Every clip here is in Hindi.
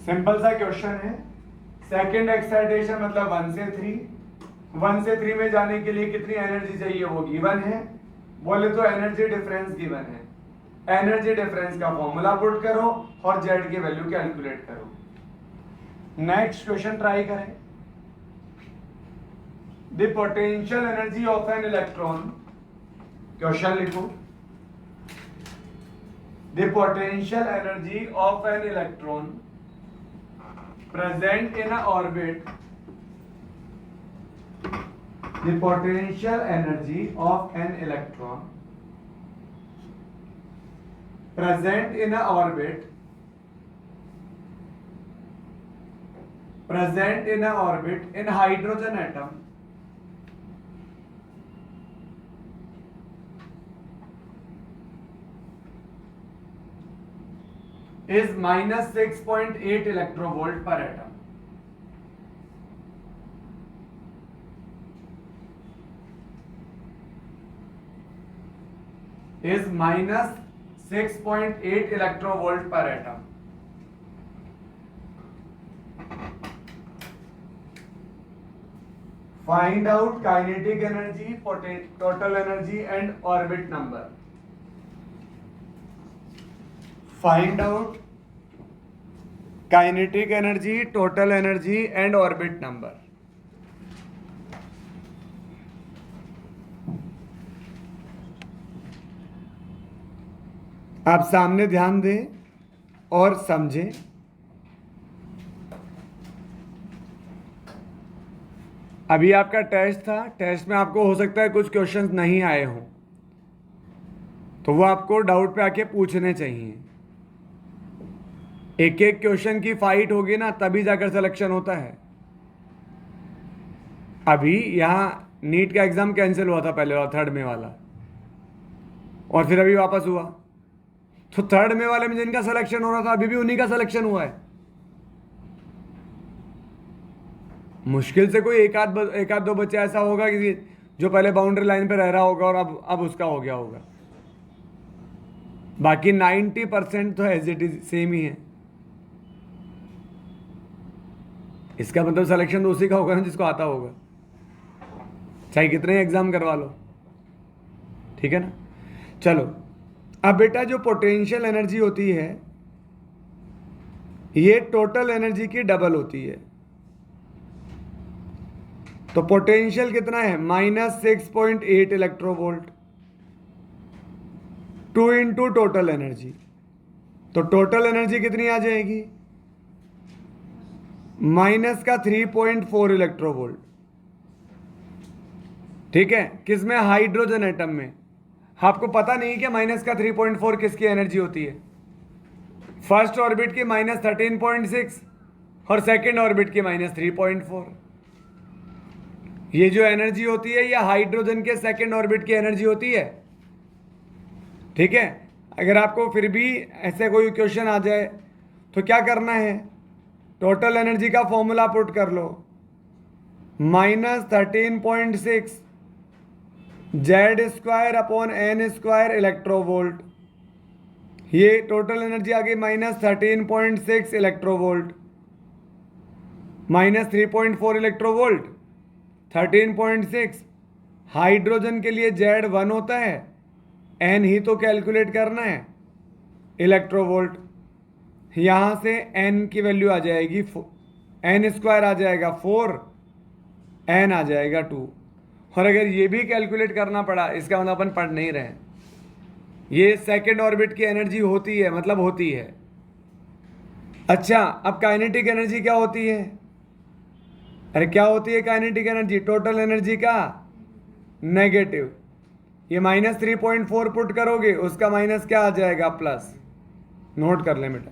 सिंपल सा क्वेश्चन है। सेकंड एक्साइटेशन मतलब 1 से 3, 1 से 3 में जाने के लिए कितनी एनर्जी चाहिए वो गिवन है। बोले तो एनर्जी डिफरेंस गिवन है। एनर्जी डिफरेंस का फॉर्मूला पुट करो और जेड की वैल्यू कैलकुलेट करो। नेक्स्ट क्वेश्चन ट्राई करें। The potential energy of an electron, question लिखो। The potential energy of an electron present in a orbit, the potential energy of an electron present in a orbit, present in a orbit in hydrogen atom is minus 6.8 electrovolt per atom. Is minus 6.8 electrovolt per atom. Find out kinetic energy, total energy and orbit number. Find out kinetic energy, total energy and orbit number. आप सामने ध्यान दें और समझें। अभी आपका टेस्ट था, टेस्ट में आपको हो सकता है कुछ क्वेश्चंस नहीं आए हों, तो वो आपको डाउट पे आके पूछने चाहिए। एक एक क्वेश्चन की फाइट होगी ना, तभी जाकर सिलेक्शन होता है। अभी यहाँ नीट का एग्जाम कैंसिल हुआ था पहले वाला, थर्ड में वाला, और फिर अभी वापस हुआ। तो थर्ड में वाले में जिनका सिलेक्शन हो रहा था अभी भी उन्हीं का सिलेक्शन हुआ है। मुश्किल से कोई एक आध दो बच्चा ऐसा होगा कि जो पहले बाउंड्री लाइन पे रह रहा होगा और अब उसका हो गया होगा। बाकी 90% तो एज इट इज सेम ही है। इसका मतलब सिलेक्शन तो उसी का होगा ना जिसको आता होगा, चाहे कितने एग्जाम करवा लो। ठीक है ना। चलो, अब बेटा जो पोटेंशियल एनर्जी होती है ये टोटल एनर्जी की डबल होती है। तो पोटेंशियल कितना है? Minus 6.8 electronvolt, 2 into total energy. तो टोटल एनर्जी कितनी आ जाएगी? माइनस का 3.4 इलेक्ट्रोवोल्ट। ठीक है, किसमें? हाइड्रोजन एटम में। आपको पता नहीं कि माइनस का 3.4 किसकी एनर्जी होती है? फर्स्ट ऑर्बिट की माइनस 13.6 और सेकेंड ऑर्बिट की माइनस 3.4। ये जो एनर्जी होती है ये हाइड्रोजन के सेकेंड ऑर्बिट की एनर्जी होती है। ठीक है। अगर आपको फिर भी ऐसे कोई क्वेश्चन आ जाए तो क्या करना है? टोटल एनर्जी का फॉर्मूला पुट कर लो। Minus 13.6 Z square upon n square electronvolt. ये टोटल एनर्जी आ गई minus 13.6 electronvolt, minus 3.4 electronvolt, 13.6। Hydrogen के लिए जेड 1 होता है, एन ही तो कैलकुलेट करना है, इलेक्ट्रोवोल्ट। यहां से एन की वैल्यू आ जाएगी, एन स्क्वायर आ जाएगा 4, एन आ जाएगा 2। और अगर ये भी कैलकुलेट करना पड़ा, इसका मतलब अपन पढ़ नहीं रहे। ये सेकेंड ऑर्बिट की एनर्जी होती है, मतलब होती है। अच्छा, अब काइनेटिक एनर्जी क्या होती है? अरे क्या होती है काइनेटिक एनर्जी? टोटल एनर्जी का नेगेटिव। ये माइनस 3.4 पुट करोगे, उसका माइनस क्या आ जाएगा? प्लस। नोट कर ले बेटा।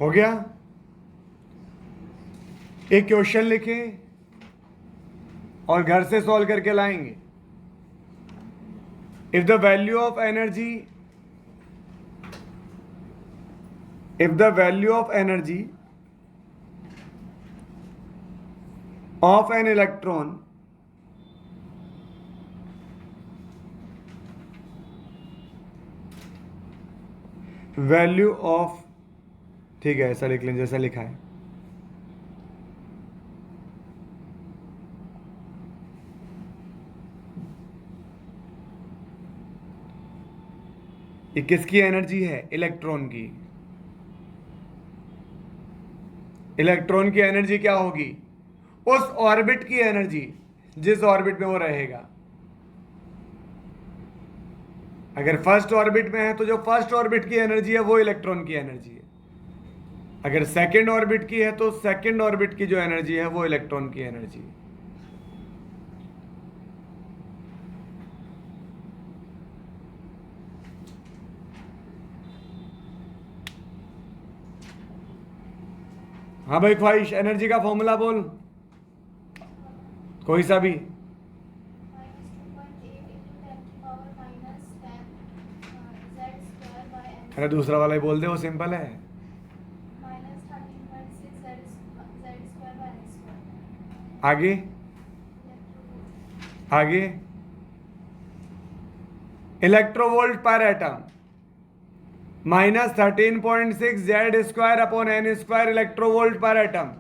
हो गया। एक क्वेश्चन लिखें और घर से सॉल्व करके लाएंगे। If the value of energy of an electron value of, ठीक है ऐसा लिख लें जैसा लिखा है, ये किसकी एनर्जी है? इलेक्ट्रॉन की। इलेक्ट्रॉन की एनर्जी क्या होगी? उस ऑर्बिट की एनर्जी जिस ऑर्बिट में वो रहेगा। अगर फर्स्ट ऑर्बिट में है तो जो फर्स्ट ऑर्बिट की एनर्जी है वो इलेक्ट्रॉन की एनर्जी है। अगर सेकंड ऑर्बिट की है तो सेकंड ऑर्बिट की जो एनर्जी है वो इलेक्ट्रॉन की एनर्जी है। हाँ भाई ख्वाहिश, एनर्जी का फॉर्मूला बोल कोई सा भी। अरे दूसरा वाला ही बोल दे, वो सिंपल है। आगे आगे इलेक्ट्रोवोल्ट पर atom -13.6 Z² upon n² electronvolt पर एटम।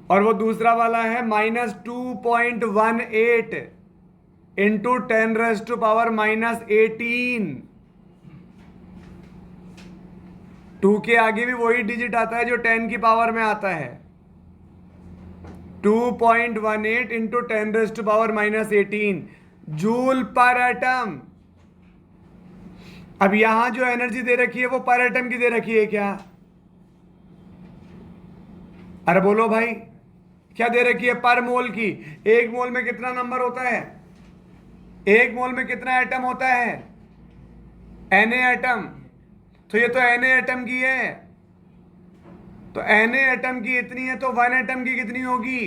और वो दूसरा वाला है -2.18 इंटू 10⁻⁻18। 2 के आगे भी वही डिजिट आता है जो 10 की पावर में आता है। 2.18 इंटू 10⁻⁻18 जूल पर एटम। अब यहां जो एनर्जी दे रखी है वो पर एटम की दे रखी है क्या? अरे बोलो भाई, क्या दे रखी है? पर मोल की। एक मोल में कितना नंबर होता है? एक मोल में कितना एटम होता है? Na atom. तो ये तो Na एटम की है, तो Na एटम की इतनी है तो 1 एटम की कितनी होगी?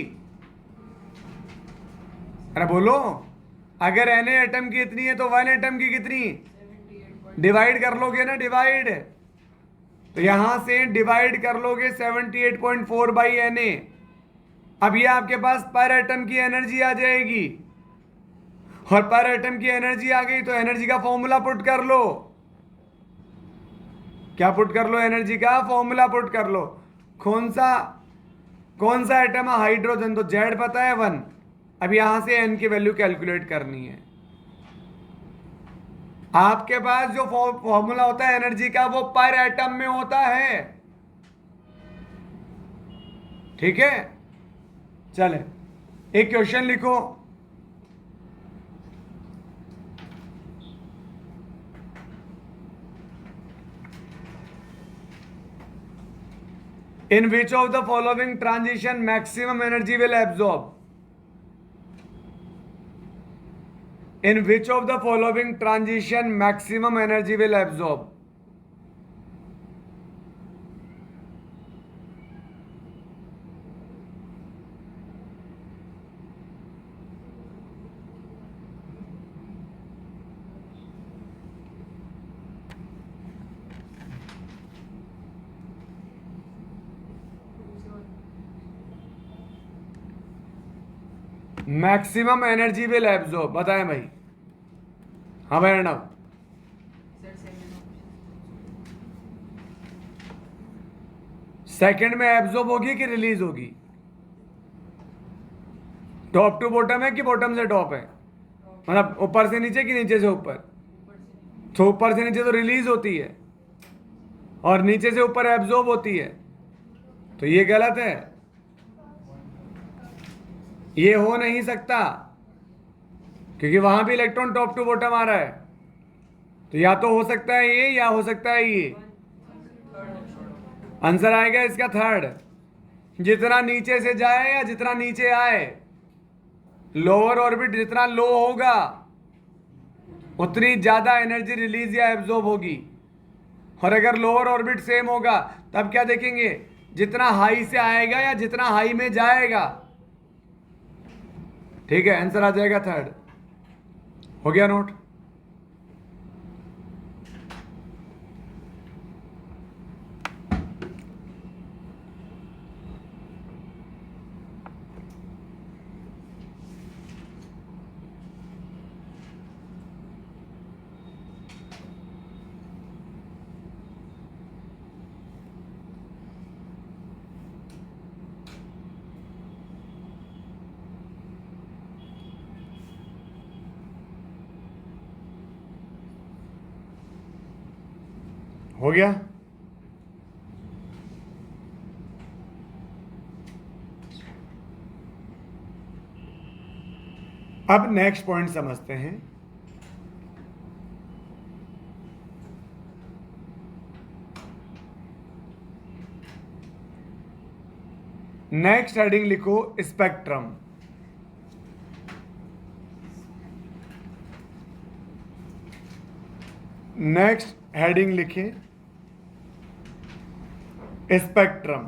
अरे बोलो, अगर Na एटम की इतनी है तो 1 एटम की कितनी? डिवाइड कर लोगे ना, डिवाइड। तो यहां से डिवाइड कर लोगे 78.4 बाई Na। अब ये आपके पास पर एटम की एनर्जी आ जाएगी, और पर एटम की एनर्जी आ गई तो एनर्जी का फॉर्मूला पुट कर लो। क्या पुट कर लो? एनर्जी का फॉर्मूला पुट कर लो। कौन सा एटम है? हाइड्रोजन। तो जेड पता है 1। अब यहां से एन की वैल्यू कैलकुलेट करनी है। आपके पास जो फॉर्मूला होता है एनर्जी का वो पर एटम में होता है, ठीक है। चले एक क्वेश्चन लिखो। In which of the following transition maximum energy will absorb? In which of the following transition maximum energy will absorb? Maximum energy will absorb, बताएं भाई। हाँ भाई अर्णव। सेकंड में एब्जॉर्ब होगी कि रिलीज होगी? टॉप टू बॉटम है कि बॉटम से टॉप है? मतलब ऊपर से नीचे कि नीचे से ऊपर? तो ऊपर से नीचे तो रिलीज होती है और नीचे से ऊपर एब्जॉर्ब होती है, तो ये गलत है, ये हो नहीं सकता, क्योंकि वहां भी इलेक्ट्रॉन टॉप टू बॉटम आ रहा है। तो या तो हो सकता है ये या हो सकता है ये। आंसर आएगा इसका थर्ड। जितना नीचे से जाए या जितना नीचे आए, लोअर ऑर्बिट जितना लो होगा उतनी ज्यादा एनर्जी रिलीज या एब्जॉर्ब होगी। और अगर लोअर ऑर्बिट सेम होगा तब क्या देखेंगे, जितना हाई से आएगा या जितना हाई में जाएगा। ठीक है, आंसर आ जाएगा थर्ड। हो गया नोट। हो गया। अब नेक्स्ट पॉइंट समझते हैं। नेक्स्ट हेडिंग लिखो स्पेक्ट्रम। नेक्स्ट हेडिंग लिखें स्पेक्ट्रम।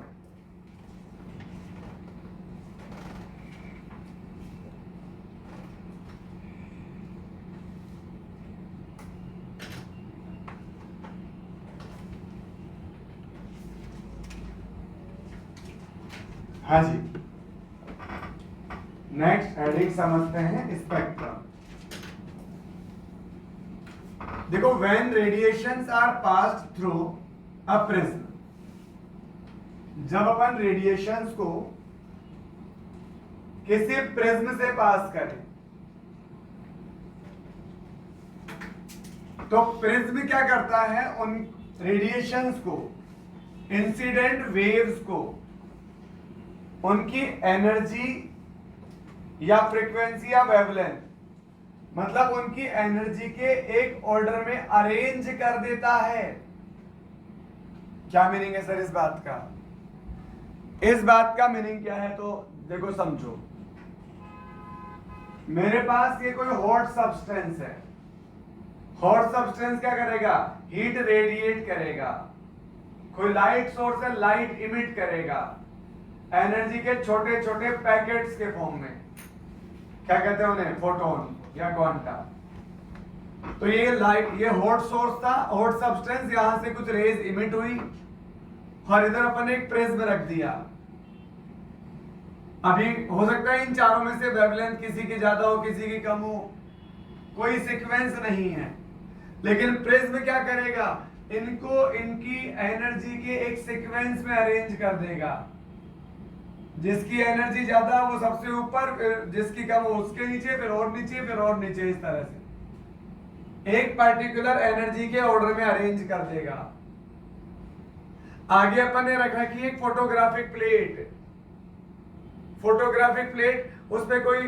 हाँ जी, नेक्स्ट हेडिंग समझते हैं स्पेक्ट्रम। देखो, when radiations are passed through a prism, जब अपन रेडिएशंस को किसी प्रिज्म से पास करें तो प्रिज्म क्या करता है, उन रेडिएशंस को, इंसिडेंट वेव्स को, उनकी एनर्जी या फ्रीक्वेंसी या वेवलेंथ, मतलब उनकी एनर्जी के एक ऑर्डर में अरेंज कर देता है। क्या मीनिंग है सर इस बात का? इस बात का मीनिंग क्या है, तो देखो समझो। मेरे पास ये कोई हॉट सब्सटेंस है। हॉट सब्सटेंस क्या करेगा, हीट रेडिएट करेगा। कोई लाइट सोर्स है, लाइट इमिट करेगा एनर्जी के छोटे छोटे पैकेट्स के फॉर्म में। क्या कहते हैं उन्हें, फोटोन या क्वांटा। तो ये लाइट, ये हॉट सोर्स था, हॉट सब्सटेंस, यहां से कुछ रेज इमिट हुई और इधर अपन एक प्रिज्म रख दिया। अभी हो सकता है इन चारों में से वेवलेंथ किसी की ज्यादा हो, किसी की कम हो, कोई सीक्वेंस नहीं है। लेकिन प्रिज्म क्या करेगा, इनको इनकी एनर्जी के एक सीक्वेंस में अरेंज कर देगा। जिसकी एनर्जी ज्यादा वो सबसे ऊपर, जिसकी कम हो उसके नीचे, फिर और नीचे, फिर और नीचे, इस तरह से एक पर्टिकुलर एनर्जी के ऑर्डर में अरेंज कर देगा। आगे अपन ने रख रखी है एक फोटोग्राफिक प्लेट। फोटोग्राफिक प्लेट, उस पे कोई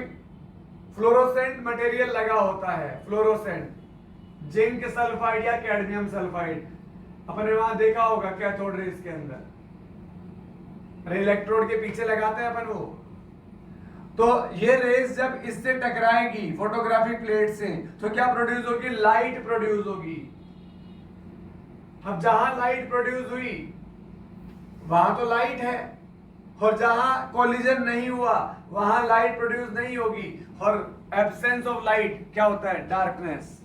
फ्लोरोसेंट मटेरियल लगा होता है, फ्लोरोसेंट, जिंक सल्फाइड या कैडमियम सल्फाइड। अपन ने वहां देखा होगा कैथोड रेज के अंदर, इलेक्ट्रोड के पीछे लगाते हैं अपन वो। तो ये रेस जब इससे टकराएगी फोटोग्राफिक प्लेट से, तो क्या प्रोड्यूस होगी, लाइट प्रोड्यूस होगी। अब जहां लाइट प्रोड्यूस हुई वहां तो लाइट है, और जहां कोलिजन नहीं हुआ वहां लाइट प्रोड्यूस नहीं होगी। और एब्सेंस ऑफ लाइट क्या होता है, डार्कनेस।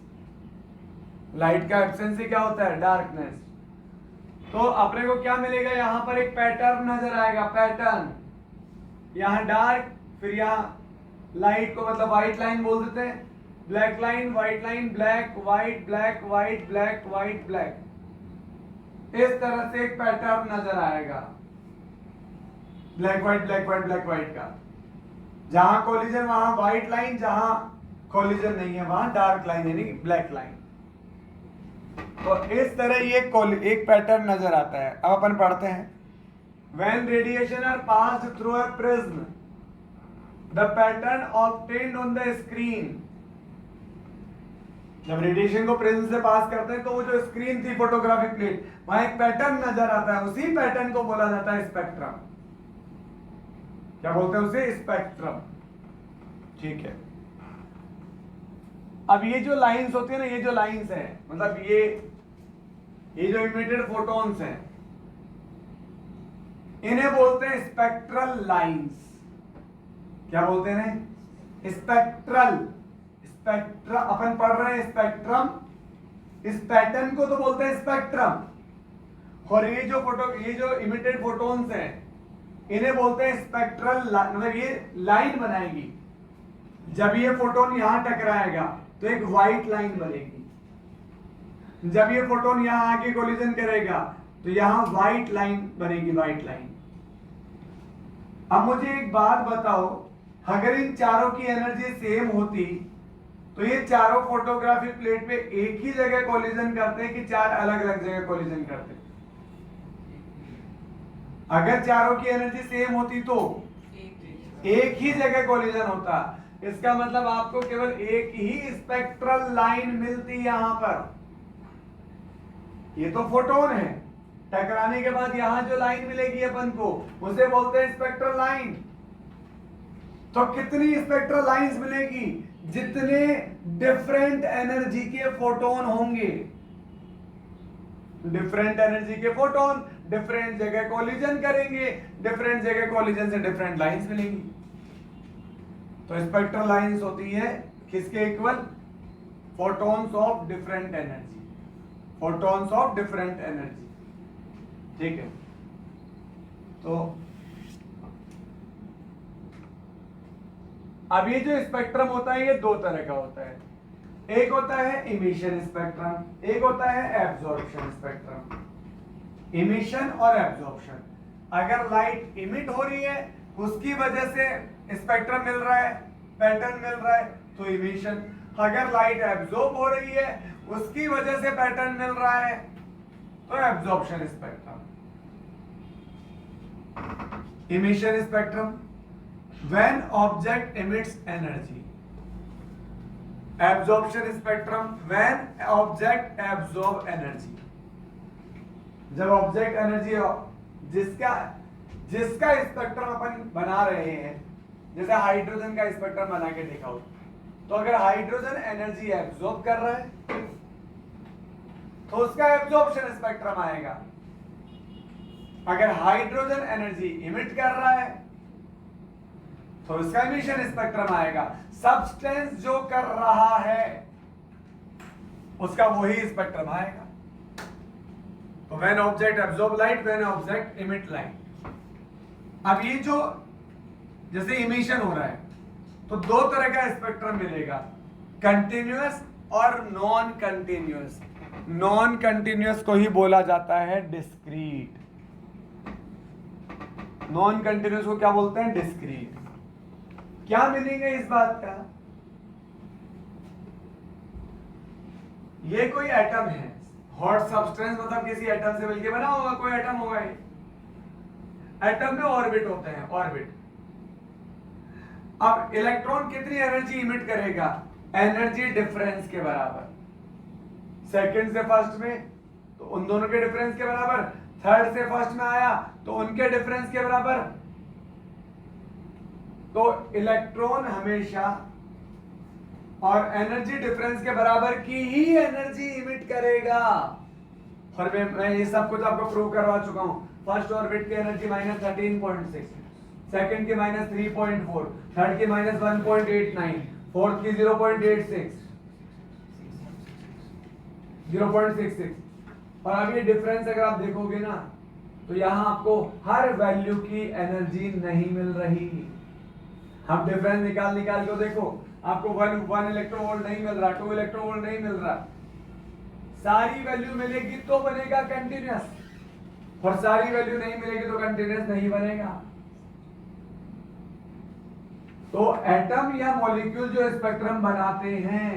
लाइट का एब्सेंस ही क्या होता है, डार्कनेस। तो अपने को क्या मिलेगा, यहां पर एक पैटर्न नजर आएगा, पैटर्न। यहां डार्क, फिर यहां लाइट को मतलब व्हाइट लाइन बोल देते हैं, black line, white line, black white, black white, black white, black. इस तरह से एक पैटर्न नजर आएगा, black white, black white, black white का। जहां कोलिजन वहां व्हाइट लाइन, जहां कोलिजन नहीं है वहां डार्क लाइन यानी ब्लैक लाइन। तो इस तरह ये एक पैटर्न नजर आता है। अब अपन पढ़ते हैं, when radiation are passed through a prism, the pattern obtained on the screen। जब रेडिएशन को प्रिज्म से पास करते हैं तो वो जो स्क्रीन थी फोटोग्राफिक प्लेट, वहां एक पैटर्न नजर आता है, उसी पैटर्न को बोला जाता है स्पेक्ट्रम। क्या बोलते हैं उसे, स्पेक्ट्रम। ठीक है। अब ये जो लाइंस होती है ना, ये जो लाइंस है, मतलब ये जो इमिटेड फोटॉन्स हैं इन्हें बोलते हैं स्पेक्ट्रल लाइंस। क्या बोलते हैं? स्पेक्ट्रल। स्पेक्ट्रम अपन पढ़ रहे हैं स्पेक्ट्रम, इस पैटर्न को तो बोलते हैं स्पेक्ट्रम। और ये जो इमिटेड फोटॉन्स हैं इन्हें बोलते हैं स्पेक्ट्रल। मतलब ये लाइन बनाएगी, जब ये फोटोन यहां टकराएगा तो एक व्हाइट लाइन बनेगी, जब ये फोटोन यहां आके कोलिजन करेगा तो यहां व्हाइट लाइन बनेगी, व्हाइट लाइन। अब मुझे एक बात बताओ, अगर इन चारों की एनर्जी सेम होती तो ये चारों फोटोग्राफिक प्लेट पे एक ही जगह कोलिजन करते कि चार अलग अलग जगह कोलिजन करते? अगर चारों की एनर्जी सेम होती तो एक ही जगह कोलिजन होता। इसका मतलब आपको केवल एक ही स्पेक्ट्रल लाइन मिलती यहां पर। ये तो फोटोन है, टकराने के बाद यहां जो लाइन मिलेगी अपन को उसे बोलते हैं स्पेक्ट्रल लाइन। तो कितनी स्पेक्ट्रल लाइंस मिलेगी? जितने डिफरेंट एनर्जी के फोटोन होंगे। डिफरेंट एनर्जी के फोटोन डिफरेंट जगह कोलिजन करेंगे, डिफरेंट जगह कोलिजन से डिफरेंट लाइंस मिलेंगी। तो स्पेक्ट्रल लाइंस होती है किसके equal? Photons of different energy, photons of different energy. ठीक है, तो अब ये जो स्पेक्ट्रम होता है ये दो तरह का होता है। एक होता है इमिशन स्पेक्ट्रम, एक होता है एब्जॉर्प्शन स्पेक्ट्रम। इमिशन और एब्जॉर्प्शन, अगर लाइट इमिट हो रही है उसकी वजह से स्पेक्ट्रम मिल रहा है, पैटर्न मिल रहा है, तो इमिशन। अगर लाइट एब्जॉर्ब हो रही है उसकी वजह से पैटर्न मिल रहा है तो absorption spectrum. Emission spectrum, when object emits energy. Absorption spectrum, when object absorb energy. जब ऑब्जेक्ट एनर्जी जिसका स्पेक्ट्रम अपन बना रहे हैं, जैसे हाइड्रोजन का स्पेक्ट्रम बना के दिखाओ, तो अगर हाइड्रोजन एनर्जी एब्जॉर्ब कर रहा है तो उसका एब्जॉर्प्शन स्पेक्ट्रम आएगा। अगर हाइड्रोजन एनर्जी इमिट कर रहा है तो इसका इमिशन स्पेक्ट्रम आएगा। सब्सटेंस जो कर रहा है उसका वही स्पेक्ट्रम आएगा। तो when object absorb light, when object emit light. अब ये जो जैसे इमिशन हो रहा है तो दो तरह का स्पेक्ट्रम मिलेगा, कंटिन्यूअस और नॉन कंटिन्यूअस। नॉन कंटिन्यूअस को ही बोला जाता है डिस्क्रीट। नॉन कंटिन्यूअस को क्या बोलते हैं? डिस्क्रीट। क्या मीनिंग है इस बात का? ये कोई एटम है, हॉट सब्सटेंस, मतलब किसी एटम से मिलकर बना होगा, कोई एटम होगा। ये एटम में ऑर्बिट होते हैं, ऑर्बिट। अब इलेक्ट्रॉन कितनी एनर्जी इमिट करेगा? एनर्जी डिफरेंस के बराबर। सेकंड से फर्स्ट में तो उन दोनों के डिफरेंस के बराबर, थर्ड से फर्स्ट में आया तो उनके डिफरेंस के बराबर। तो इलेक्ट्रॉन हमेशा और एनर्जी डिफरेंस के बराबर की ही एनर्जी इमिट करेगा। और मैं ये सब कुछ आपको प्रूव करवा चुका हूं। फर्स्ट ऑर्बिट की एनर्जी -13.6, सेकंड की -3.4, थर्ड की -1.89, फोर्थ की 0.66। और अब ये डिफरेंस अगर आप देखोगे ना तो यहां आपको हर वैल्यू की एनर्जी नहीं मिल रही। हम डिफरेंस निकाल के देखो, आपको 1 इलेक्ट्रोवोल्ट नहीं मिल रहा, 2 इलेक्ट्रोवोल्ट नहीं मिल रहा। सारी वैल्यू मिलेगी तो बनेगा कंटिन्यूअस, और सारी वैल्यू नहीं मिलेगी तो कंटिन्यूअस नहीं बनेगा। तो एटम या मॉलिक्यूल जो स्पेक्ट्रम बनाते हैं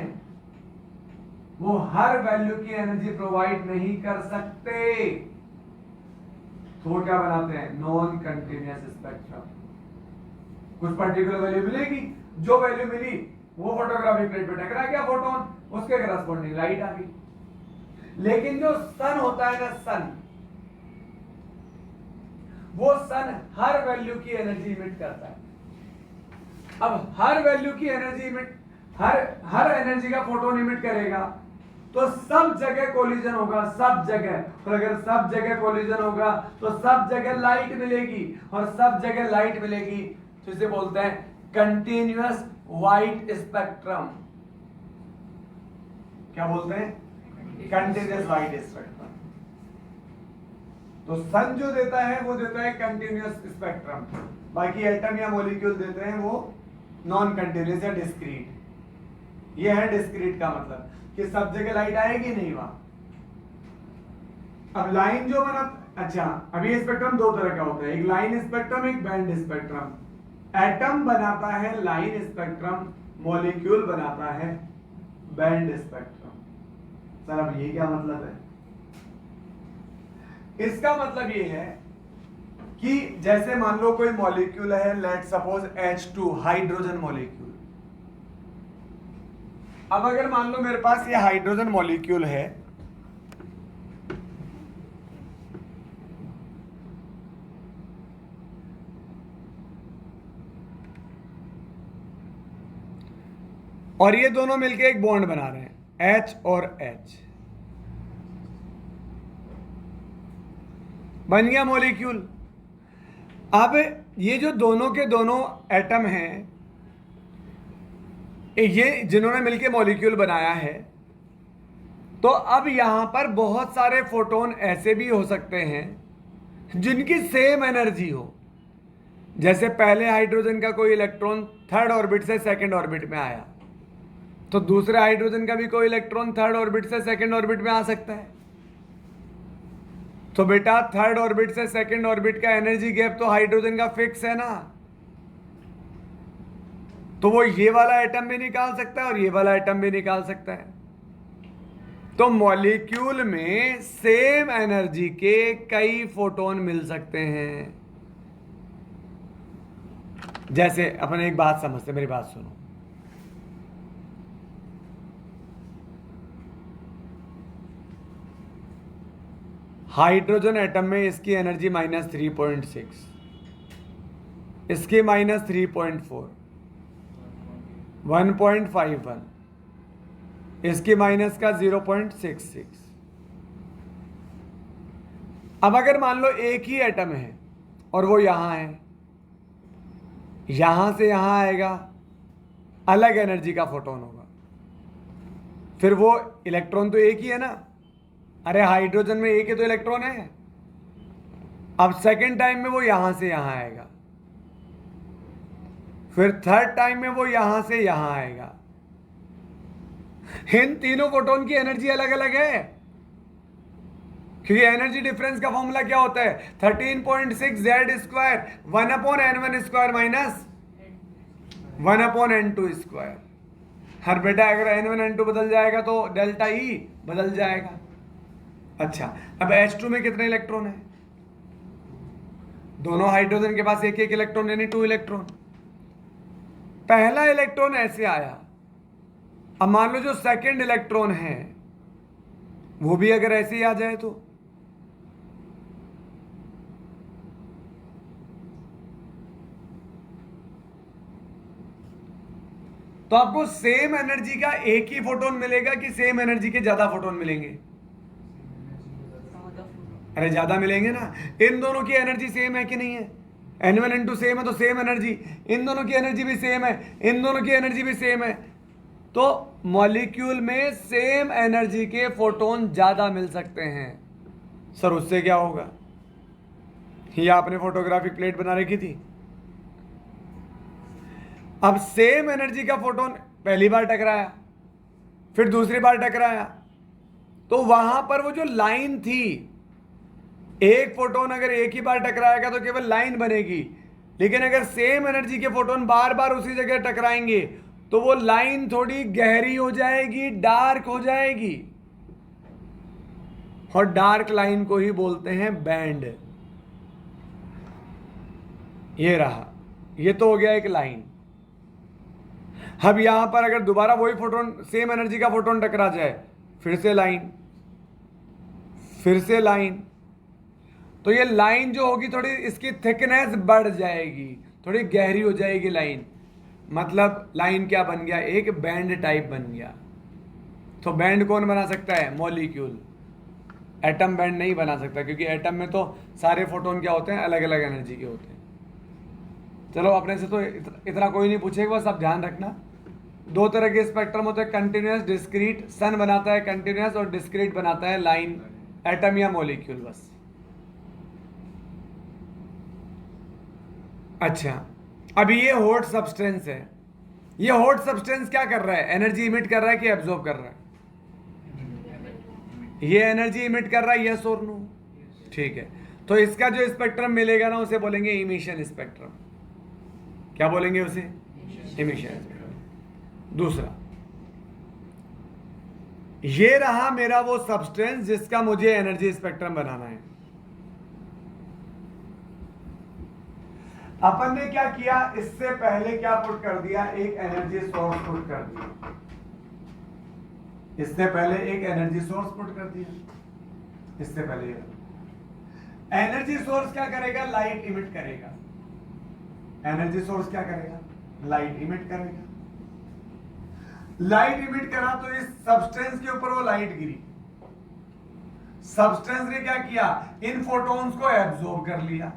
वो हर वैल्यू की एनर्जी प्रोवाइड नहीं कर सकते। तो क्या बनाते हैं? Non continuous spectrum. कुछ पर्टिकुलर वैल्यू मिलेगी, जो वैल्यू मिली वो फोटोग्राफिक प्लेट पे टकरा गया फोटोन, उसके करस्पॉन्डिंग लाइट आ गई। लेकिन जो सन होता है ना, सन, वो सन हर वैल्यू की एनर्जी इमिट करता है। अब हर वैल्यू की एनर्जी इमिट, हर एनर्जी का फोटोन इमिट करेगा तो सब जगह कोलिजन होगा, सब जगह। और अगर सब जगह कोलिजन होगा तो सब जगह लाइट मिलेगी, और सब जगह लाइट मिलेगी तो इसे बोलते हैं कंटिन्यूअस वाइट स्पेक्ट्रम। क्या बोलते हैं? Continuous white spectrum. तो सन जो देता है वो देता है कंटिन्यूअस स्पेक्ट्रम, बाकी एटम या मॉलिक्यूल देते हैं वो नॉन कंटिन्यूअस या डिस्क्रीट। ये है डिस्क्रीट का मतलब कि सब जगह लाइट आएगी नहीं वहां। अब लाइन जो बना, अच्छा अभी स्पेक्ट्रम दो तरह का होता है, एक लाइन स्पेक्ट्रम, एक बैंड स्पेक्ट्रम। एटम बनाता है लाइन स्पेक्ट्रम, मॉलिक्यूल बनाता है बैंड स्पेक्ट्रम। सर अब ये क्या मतलब है? इसका मतलब ये है कि जैसे मान लो कोई मॉलिक्यूल है, let suppose H2 hydrogen molecule. अब अगर मान लो मेरे पास ये हाइड्रोजन मॉलिक्यूल है, और ये दोनों मिलके एक बॉन्ड बना रहे हैं H और H, बन गया मॉलिक्यूल। अब ये जो दोनों के दोनों एटम हैं, ये जिन्होंने मिलके मॉलिक्यूल बनाया है, तो अब यहां पर बहुत सारे फोटोन ऐसे भी हो सकते हैं जिनकी सेम एनर्जी हो। जैसे पहले हाइड्रोजन का कोई इलेक्ट्रॉन थर्ड ऑर्बिट से सेकंड ऑर्बिट में आया, तो दूसरे हाइड्रोजन का भी कोई इलेक्ट्रॉन थर्ड ऑर्बिट से सेकंड ऑर्बिट में आ सकता है। तो बेटा थर्ड ऑर्बिट से सेकंड ऑर्बिट का एनर्जी गैप तो हाइड्रोजन का फिक्स है ना, तो वो ये वाला एटम भी निकाल सकता है और ये वाला एटम भी निकाल सकता है। तो मॉलिक्यूल में सेम एनर्जी के कई फोटोन मिल सकते हैं। जैसे अपन एक बात समझते, मेरी बात सुनो। हाइड्रोजन एटम में इसकी एनर्जी -3.6, इसकी -3.4, 1.51, इसकी माइनस का 0.66। अब अगर मान लो एक ही एटम है और वो यहां है, यहां से यहां आएगा, अलग एनर्जी का फोटोन होगा। फिर वो इलेक्ट्रॉन तो एक ही है ना, अरे हाइड्रोजन में एक ही तो इलेक्ट्रॉन है। अब सेकंड टाइम में वो यहां से यहां आएगा, फिर थर्ड टाइम में वो यहां से यहां आएगा। इन तीनों फोटोन की एनर्जी अलग अलग है, क्योंकि एनर्जी डिफरेंस का फॉर्मूला क्या होता है? 13.6 Z² 1/n1² माइनस 1/n2²। हर बेटा अगर n1 n2 बदल जाएगा तो डेल्टा E बदल जाएगा। अच्छा, अब H2 में कितने इलेक्ट्रॉन है? दोनों हाइड्रोजन के पास एक एक इलेक्ट्रॉन, यानी 2 इलेक्ट्रॉन। पहला इलेक्ट्रॉन ऐसे आया, अब मान लो जो सेकंड इलेक्ट्रॉन है वो भी अगर ऐसे ही आ जाए तो आपको सेम एनर्जी का एक ही फोटोन मिलेगा कि सेम एनर्जी के ज्यादा फोटोन मिलेंगे? अरे ज्यादा मिलेंगे ना। इन दोनों की एनर्जी सेम है कि नहीं है? n1 n2 सेम है तो सेम एनर्जी, इन दोनों की एनर्जी भी सेम है, इन दोनों की एनर्जी भी सेम है, तो मॉलिक्यूल में सेम एनर्जी के फोटोन ज्यादा मिल सकते हैं। सर उससे क्या होगा? ये आपने फोटोग्राफिक प्लेट बना रखी थी, अब सेम एनर्जी का फोटोन पहली बार टकराया, फिर दूसरी बार टकराया, तो वहां पर वो जो लाइन थी, एक फोटोन अगर एक ही बार टकराएगा तो केवल लाइन बनेगी, लेकिन अगर सेम एनर्जी के फोटोन बार बार उसी जगह टकराएंगे तो वो लाइन थोड़ी गहरी हो जाएगी, डार्क हो जाएगी, और डार्क लाइन को ही बोलते हैं बैंड। ये रहा, ये तो हो गया एक लाइन। अब यहां पर अगर दोबारा वही फोटोन, सेम एनर्जी का फोटोन टकरा जाए, फिर से लाइन, फिर से लाइन, तो ये लाइन जो होगी थोड़ी इसकी थिकनेस बढ़ जाएगी, थोड़ी गहरी हो जाएगी लाइन। मतलब लाइन क्या बन गया? एक बैंड टाइप बन गया, तो बैंड कौन बना सकता है? मॉलिक्यूल। एटम बैंड नहीं बना सकता, क्योंकि एटम में तो सारे फोटोन क्या होते हैं? अलग अलग एनर्जी के होते हैं। चलो अपने से तो इतना कोई नहीं पूछेगा, बस आप ध्यान रखना। दो तरह के स्पेक्ट्रम होते हैं, कंटिन्यूअस, डिस्क्रीट। सन बनाता है कंटिन्यूअस और डिस्क्रीट बनाता है लाइन, एटम या मॉलिक्यूल, बस। अच्छा, अब ये हॉट सब्सटेंस है। ये हॉट सब्सटेंस क्या कर रहा है? एनर्जी इमिट कर रहा है कि एब्जॉर्ब कर रहा है? ये एनर्जी इमिट कर रहा है, यस और नो? ठीक है, तो इसका जो स्पेक्ट्रम मिलेगा ना, उसे बोलेंगे इमिशन स्पेक्ट्रम। क्या बोलेंगे उसे? Emission spectrum. दूसरा, ये रहा मेरा वो सब्सटेंस जिसका मुझे एनर्जी स्पेक्ट्रम बनाना है। अपन ने क्या किया? इससे पहले क्या पुट कर दिया? एक एनर्जी सोर्स पुट कर दिया। इससे पहले एक एनर्जी सोर्स पुट कर दिया। इससे पहले एनर्जी सोर्स क्या करेगा? लाइट इमिट करेगा। एनर्जी सोर्स क्या करेगा? लाइट इमिट करेगा। लाइट इमिट करा तो इस सब्सटेंस के ऊपर वो लाइट गिरी। सब्सटेंस ने क्या किया? इन फोटोन्स को एब्जॉर्ब कर लिया।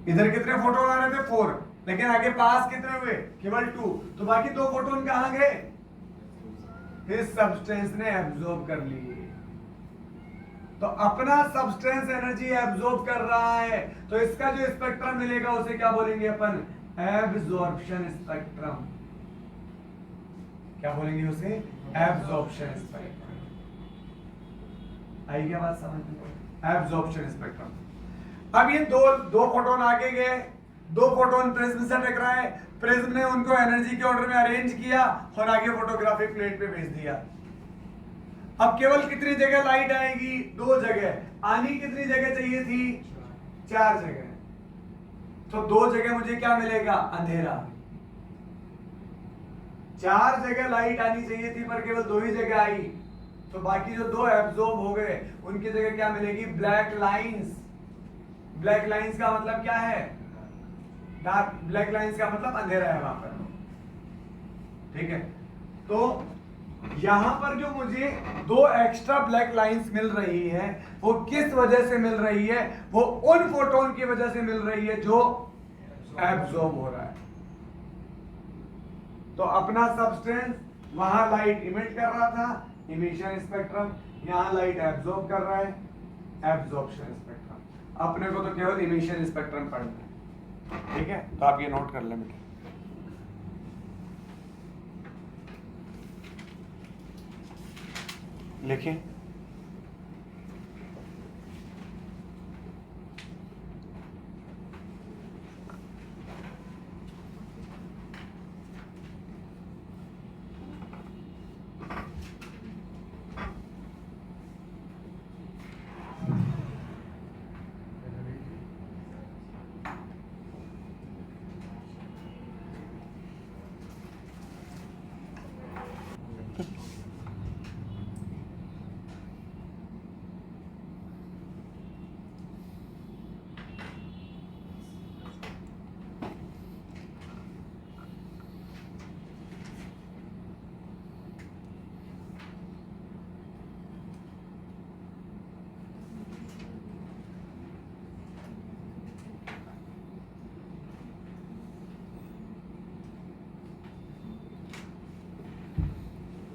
इधर कितने फोटोन आ रहे थे? 4, लेकिन आगे पास कितने हुए? केवल 2। तो बाकी 2 फोटोन कहां गए? इस सब्सटेंस ने एब्जॉर्ब कर लिए। तो अपना सब्सटेंस एनर्जी एब्जॉर्ब कर रहा है, तो इसका जो स्पेक्ट्रम मिलेगा उसे क्या बोलेंगे अपन? Absorption spectrum. क्या बोलेंगे उसे? Absorption spectrum. आई क्या बात समझ में? Absorption spectrum. अब ये दो फोटोन आगे गए, 2 फोटोन प्रिज्म से टकराए, प्रिज्म ने उनको एनर्जी के ऑर्डर में अरेंज किया और आगे फोटोग्राफिक प्लेट पे भेज दिया। अब केवल कितनी जगह लाइट आएगी? 2 जगह। आनी कितनी जगह चाहिए थी? 4 जगह। तो 2 जगह मुझे क्या मिलेगा? अंधेरा। 4 जगह लाइट आनी चाहिए थी पर केवल 2 ही जगह आई, तो बाकी जो 2 एब्जॉर्ब हो गए उनकी जगह क्या मिलेगी? Black lines. ब्लैक लाइंस का मतलब क्या है? डार्क। ब्लैक लाइंस का मतलब अंधेरा है वहां पर। ठीक है, तो यहां पर जो मुझे 2 एक्स्ट्रा ब्लैक लाइंस मिल रही है, वो किस वजह से मिल रही है? वो उन फोटोन की वजह से मिल रही है जो एब्जॉर्ब हो रहा है। तो अपना सब्सटेंस वहां लाइट इमिट कर रहा था, इमिशन स्पेक्ट्रम। यहां लाइट एब्जॉर्ब कर रहा है, एब्जॉर्प्शन स्पेक्ट्रम। अपने को तो केवल इमिशन स्पेक्ट्रम पढ़ना है। ठीक है, तो आप ये नोट कर लें बेटा। लिखें।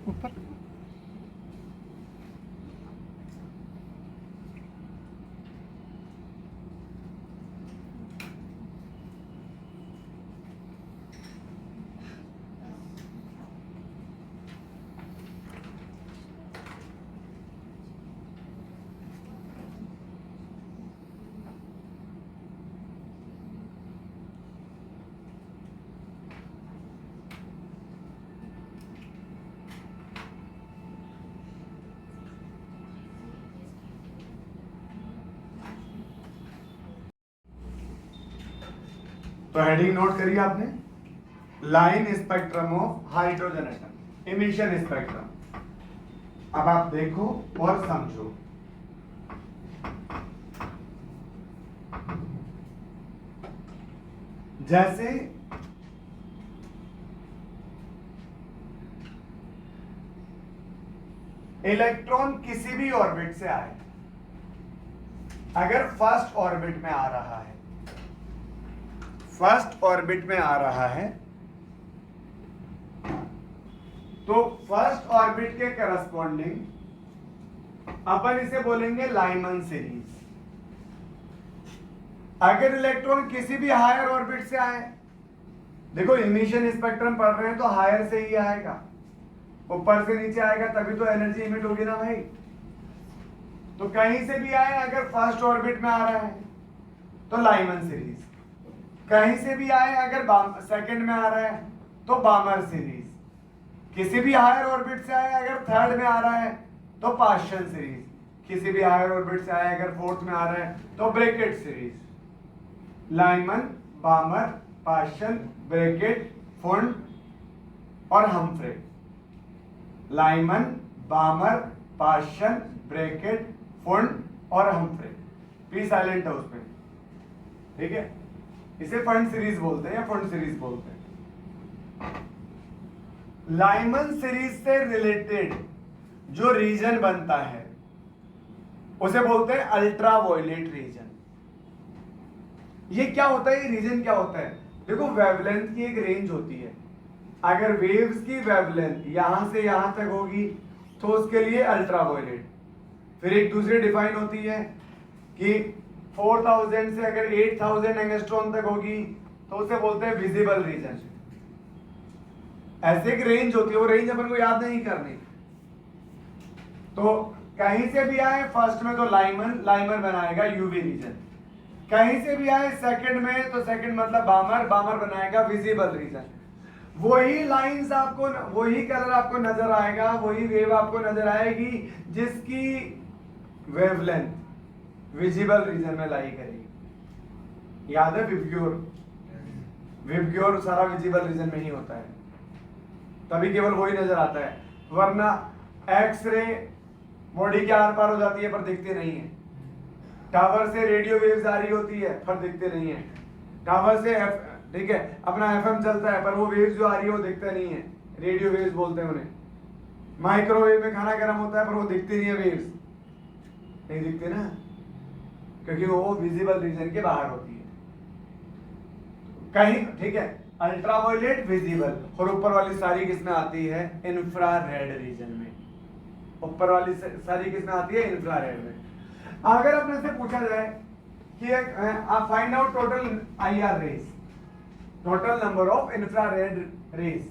ऊपर तो हेडिंग नोट करिए आपने, line spectrum of hydrogen atom, emission spectrum. अब आप देखो और समझो। जैसे इलेक्ट्रॉन किसी भी ऑर्बिट से आए, अगर फर्स्ट ऑर्बिट में आ रहा है, फर्स्ट ऑर्बिट में आ रहा है, तो फर्स्ट ऑर्बिट के करस्पॉन्डिंग अपन इसे बोलेंगे लाइमन सीरीज। अगर इलेक्ट्रॉन किसी भी हायर ऑर्बिट से आए, देखो इमिशन स्पेक्ट्रम पढ़ रहे हैं तो हायर से ही आएगा, ऊपर से नीचे आएगा तभी तो एनर्जी इमिट होगी ना भाई। तो कहीं से भी आए, अगर फर्स्ट ऑर्बिट में आ रहा है तो लाइमन सीरीज, कहीं से भी आए अगर सेकंड में आ रहा है तो बामर सीरीज, किसी भी हायर ऑर्बिट से आए अगर थर्ड में आ रहा है तो पार्शियल सीरीज, किसी भी हायर ऑर्बिट से आए अगर फोर्थ में आ रहा है तो Brackett series. Lyman, बामर, partial, bracket, फुंड और हम्फ्रे। लाइमन, बामर, पार्शियल, ब्रैकेट, फुंड और हम्फ्रे। पी साइलेंट है उसमें, ठीक है। इसे फंड सीरीज बोलते हैं या फंड सीरीज बोलते हैं। लाइमन सीरीज से रिलेटेड जो रीजन बनता है उसे बोलते हैं अल्ट्रा वायलेट रीजन। ये क्या होता है, ये रीजन क्या होता है? देखो वेवलेंथ की एक रेंज होती है, अगर वेव्स की वेवलेंथ यहां से यहां तक होगी तो उसके लिए अल्ट्रा वायलेट। फिर एक दूसरी डिफाइन होती है कि 4000 से अगर 8000 एंगस्ट्रॉन तक होगी तो उसे बोलते हैं विजिबल रीजन। ऐसे एक रेंज होती है, वो रेंज अपन को याद नहीं करनी। तो कहीं से भी आए फर्स्ट में तो लाइमन, लाइमन बनाएगा यूवी रीजन। कहीं से भी आए सेकंड में तो सेकंड मतलब बामर, बामर बनाएगा विजिबल रीजन। वही लाइंस आपको, वही कलर आपको नजर आएगा, वही वेव आपको नजर आएगी जिसकी वेवलेंथ विजिबल रीजन में लाई करेगी। याद है विबग्योर? विबग्योर सारा विजिबल रीजन में ही होता है, तभी केवल वही नजर आता है, वरना एक्सरे बॉडी के आर पार हो जाती है पर दिखते नहीं है। टावर से रेडियो वेव्स आ रही होती है पर दिखते नहीं है। टावर से ठीक है अपना एफएम चलता है पर वो वेव्स जो आ रही है वो दिखते नहीं है, रेडियो वेव्स बोलते हैं उन्हें। माइक्रोवेव में खाना गर्म होता है पर वो दिखती नहीं है, वेव्स नहीं दिखते ना, क्योंकि वो विजिबल रीजन के बाहर होती है कहीं, ठीक है। अल्ट्रावायलेट, विजिबल, और ऊपर वाली सारी किसमें आती है? इंफ्रारेड रीजन में। ऊपर वाली सारी किसमें आती है? इंफ्रारेड में। अगर अपने से पूछा जाए कि आप find out total IR rays, total number of infrared rays,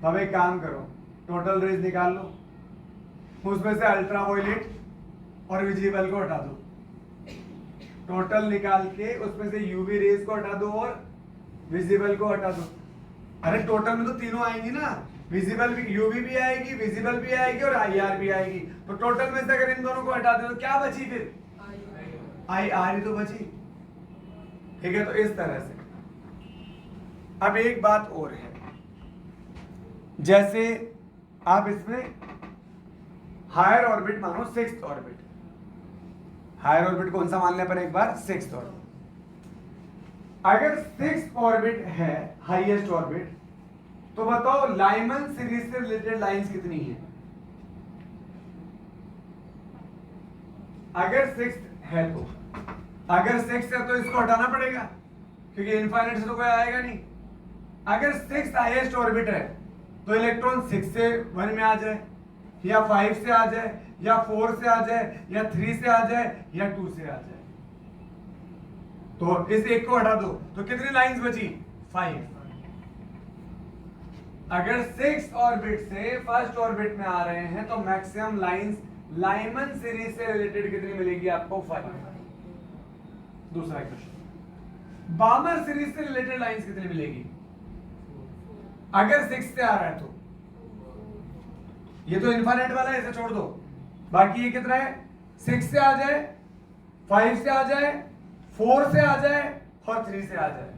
तो अब एक काम करो, टोटल रेज निकाल लो, उसमें से अल्ट्रावायलेट और विजिबल को हटा दो, टोटल निकाल के उसमें से यूवी रेज को हटा दो और विजिबल को हटा दो। अरे टोटल में तो तीनों आएंगी ना, विजिबल भी, यूवी भी आएगी, विजिबल भी आएगी और आईआर भी आएगी। तो टोटल में से अगर इन दोनों को हटा दो तो क्या बची? फिर आईआर ही तो बची, ठीक है। तो इस तरह से अब एक बात और है, जैसे आप इसमें हायर ऑर्बिट मानो, सिक्स्थ ऑर्बिट, हायर ऑर्बिट कौन सा मान लें पर एक बार? Sixth orbit. अगर सिक्स्थ ऑर्बिट है हाईएस्ट ऑर्बिट, तो बताओ लाइमन सीरीज से रिलेटेड लाइंस कितनी है? अगर सिक्स्थ है तो, अगर सिक्स्थ है तो इसको हटाना पड़ेगा क्योंकि इनफाइनाइट से तो कोई आएगा नहीं। अगर सिक्स्थ हाईएस्ट ऑर्बिट है तो इलेक्ट्रॉन 6 से 1 में आ जाए, या 5 से आ जाए, या 4 से आ जाए, या 3 से आ जाए, या 2 से आ जाए। तो इस एक को हटा दो तो कितनी लाइंस बची? 5। अगर सिक्स्थ ऑर्बिट से फर्स्ट ऑर्बिट में आ रहे हैं तो मैक्सिमम लाइंस लाइमन सीरीज से रिलेटेड कितनी मिलेगी आपको? 5। दूसरा क्वेश्चन, बामर सीरीज से रिलेटेड लाइंस कितनी मिलेगी? अगर 6 से आ रहा है तो ये तो इनफाइनाइट वाला है, इसे छोड़ दो। बाकी ये कितना है? 6 से आ जाए, 5 से आ जाए, 4 से आ जाए और 3 से आ जाए,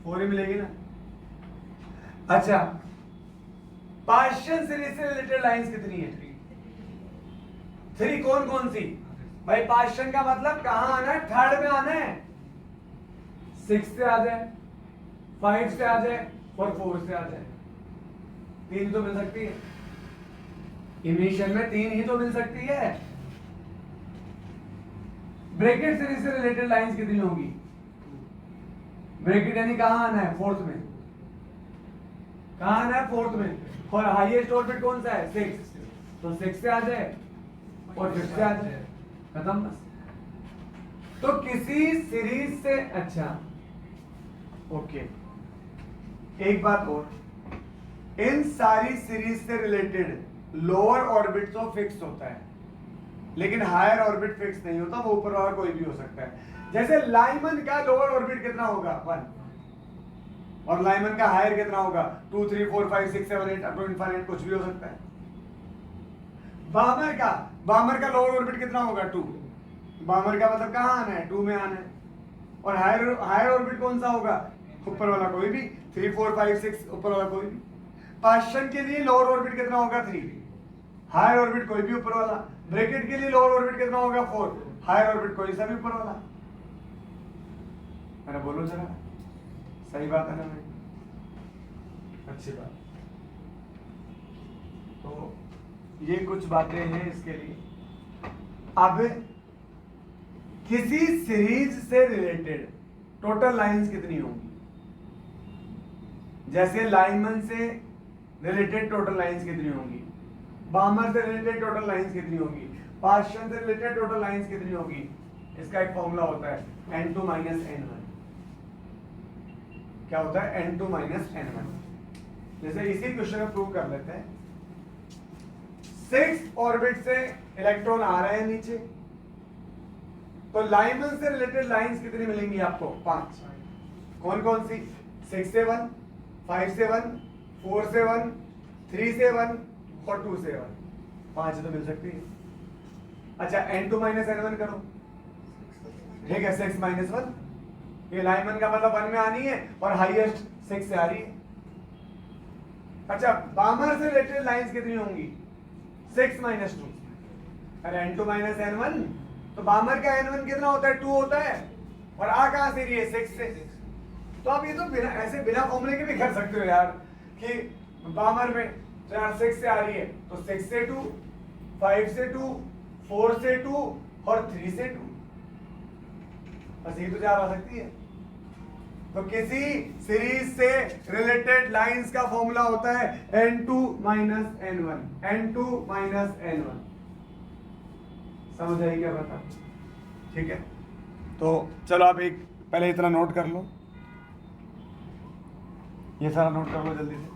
4 ही मिलेगी ना। अच्छा, पार्शियल सीरीज से रिलेटेड लाइंस कितनी है? 3 कौन कौन सी? भाई पार्शियल का मतलब कहां आना है? थर्ड में आना है। 6 से आ जाए, 5 से आ जाए और 4 से आ जाए, 3 तो मिल सकती है। इनिशियल में 3 ही तो मिल सकती है। ब्रैकेट सीरीज से रिलेटेड लाइंस कितनी होंगी? ब्रैकेट यानी कहां आना है? फोर्थ में। कहां आना है? फोर्थ में। और हाईएस्ट ऑर्बिट कौन सा है? 6, तो 6 से आ जाए और 5 से आ जाए, खत्म बस। तो किसी सीरीज से, अच्छा ओके, एक बात और, इन सारी सीरीज से रिलेटेड लोअर ऑर्बिट तो फिक्स होता है, लेकिन हायर ऑर्बिट फिक्स नहीं होता, वो ऊपर वाला कोई भी हो सकता है। जैसे लाइमन का लोअर ऑर्बिट कितना होगा? 1, और लाइमन का हायर कितना होगा? 2, 3, 4, 5, 6, 7, 8 अप टू इनफाइनाइट, कुछ भी हो सकता है। बामर का लोअर ऑर्बिट कितना होगा? 2। बामर का मतलब कहां आना है? 2 में आना है। और हायर ऑर्बिट कौन सा होगा? ऊपर वाला कोई भी, 3, 4, 5, 6, ऊपर वाला कोई भी। पास्चन के लिए लोअर ऑर्बिट कितना होगा? 3। हायर ऑर्बिट कोई भी, ऊपर वाला। ब्रैकेट के लिए लोअर ऑर्बिट कितना होगा? 4। हायर ऑर्बिट कोई सा भी, ऊपर वाला। अरे बोलो जरा, सही बात है ना भाई? अच्छी बात। तो ये कुछ बातें हैं इसके लिए। अब किसी सीरीज से रिलेटेड टोटल लाइंस कितनी होंगी? जैसे लाइनमैन से रिलेटेड टोटल लाइंस कितनी होंगी? बामर से रिलेटेड टोटल लाइंस कितनी होंगी? पास्चन से रिलेटेड टोटल लाइंस कितनी होगी? इसका एक फॉर्मूला होता है n2 माइनस n1। क्या होता है? n2 minus n1। जैसे इसी क्वेश्चन में प्रूव कर लेते हैं। 6 ऑर्बिट से इलेक्ट्रॉन आ रहे हैं नीचे, तो लाइमन से रिलेटेड लाइंस कितनी मिलेंगी आपको? 5। कौन कौन सी? 6 से 1, 5 से 1, 4 से 1, 3 से 1 और 2 से 1, 5 तो मिल सकती है। अच्छा, n2 माइनस n1 करो, ठीक है? 6 माइनस 1, ये लाइमन का मतलब 1 में आनी है और हाईएस्ट 6 से आ रही है। अच्छा, बामर से रिलेटेड लाइंस कितनी होंगी? 6 माइनस 2। अरे n2 माइनस n1, तो बामर का n1 कितना होता है? 2 होता है, और आ कहां से रही है? 6 से। तो आप ये तो बिना ऐसे बिना फॉर्मूले के भी कर सकते हो यार, कि बामर में तो यार 6 से आ रही है, तो 6 से 2, 5 से 2, 4 से 2 और 3 से 2, बस ये तो चार आ सकती है। तो किसी सीरीज से रिलेटेड लाइंस का फॉर्मूला होता है n2 minus n1, n2 minus n1। समझ आई क्या बता? ठीक है, तो चलो आप एक पहले इतना नोट कर लो, ये सारा नोट कर लो जल्दी से।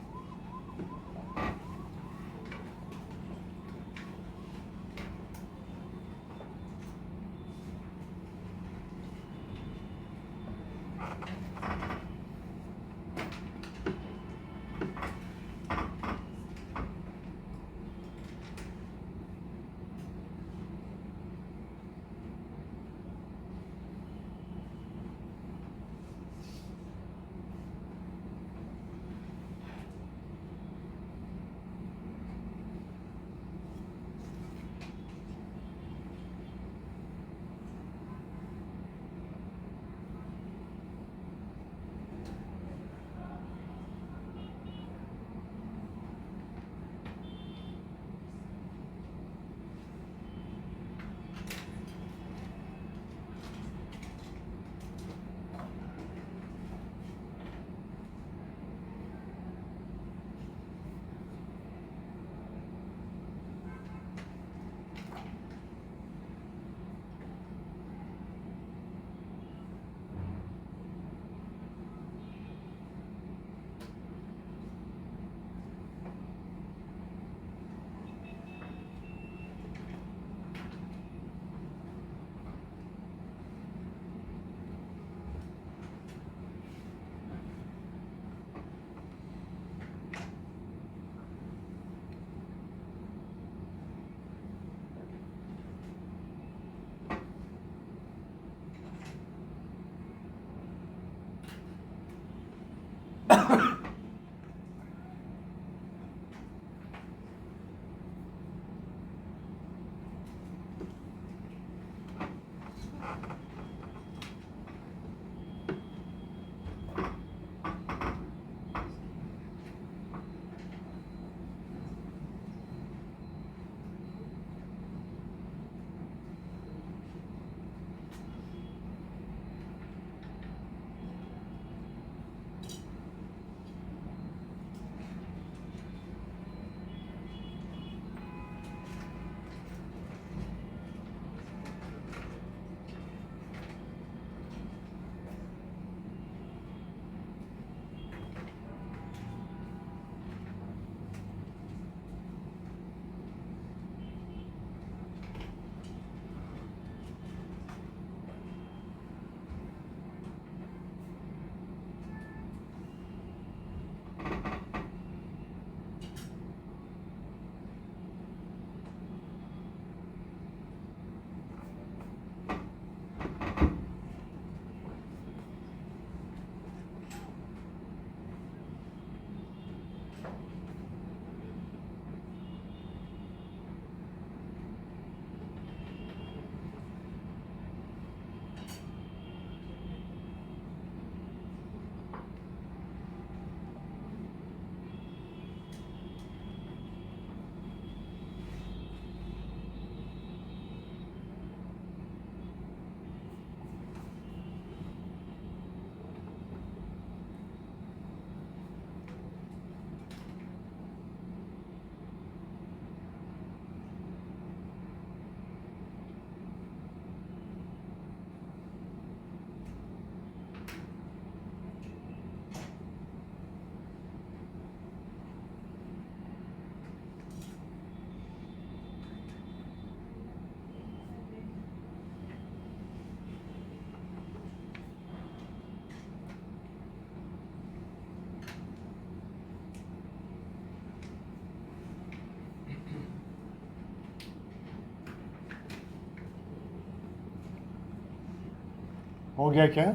हो गया क्या?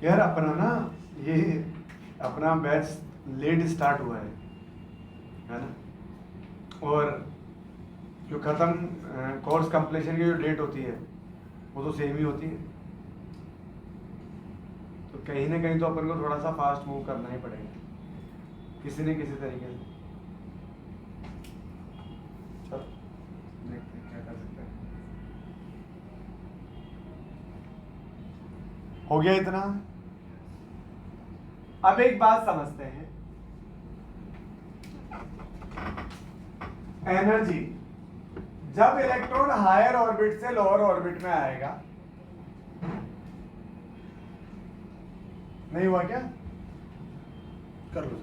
यार अपना ना ये अपना बैच लेट स्टार्ट हुआ है ना, और जो ख़त्म कोर्स कंप्लीशन की जो डेट होती है वो तो सेम ही होती है, तो कहीं ना कहीं तो अपन को थोड़ा सा फास्ट मूव करना ही पड़ेगा किसी न किसी तरीके से। चलो देखते हैं क्या कर सकते हैं। हो गया इतना? अब एक बात समझते हैं, एनर्जी जब इलेक्ट्रॉन हायर ऑर्बिट से लोअर ऑर्बिट में आएगा, नहीं हुआ क्या? कर लो।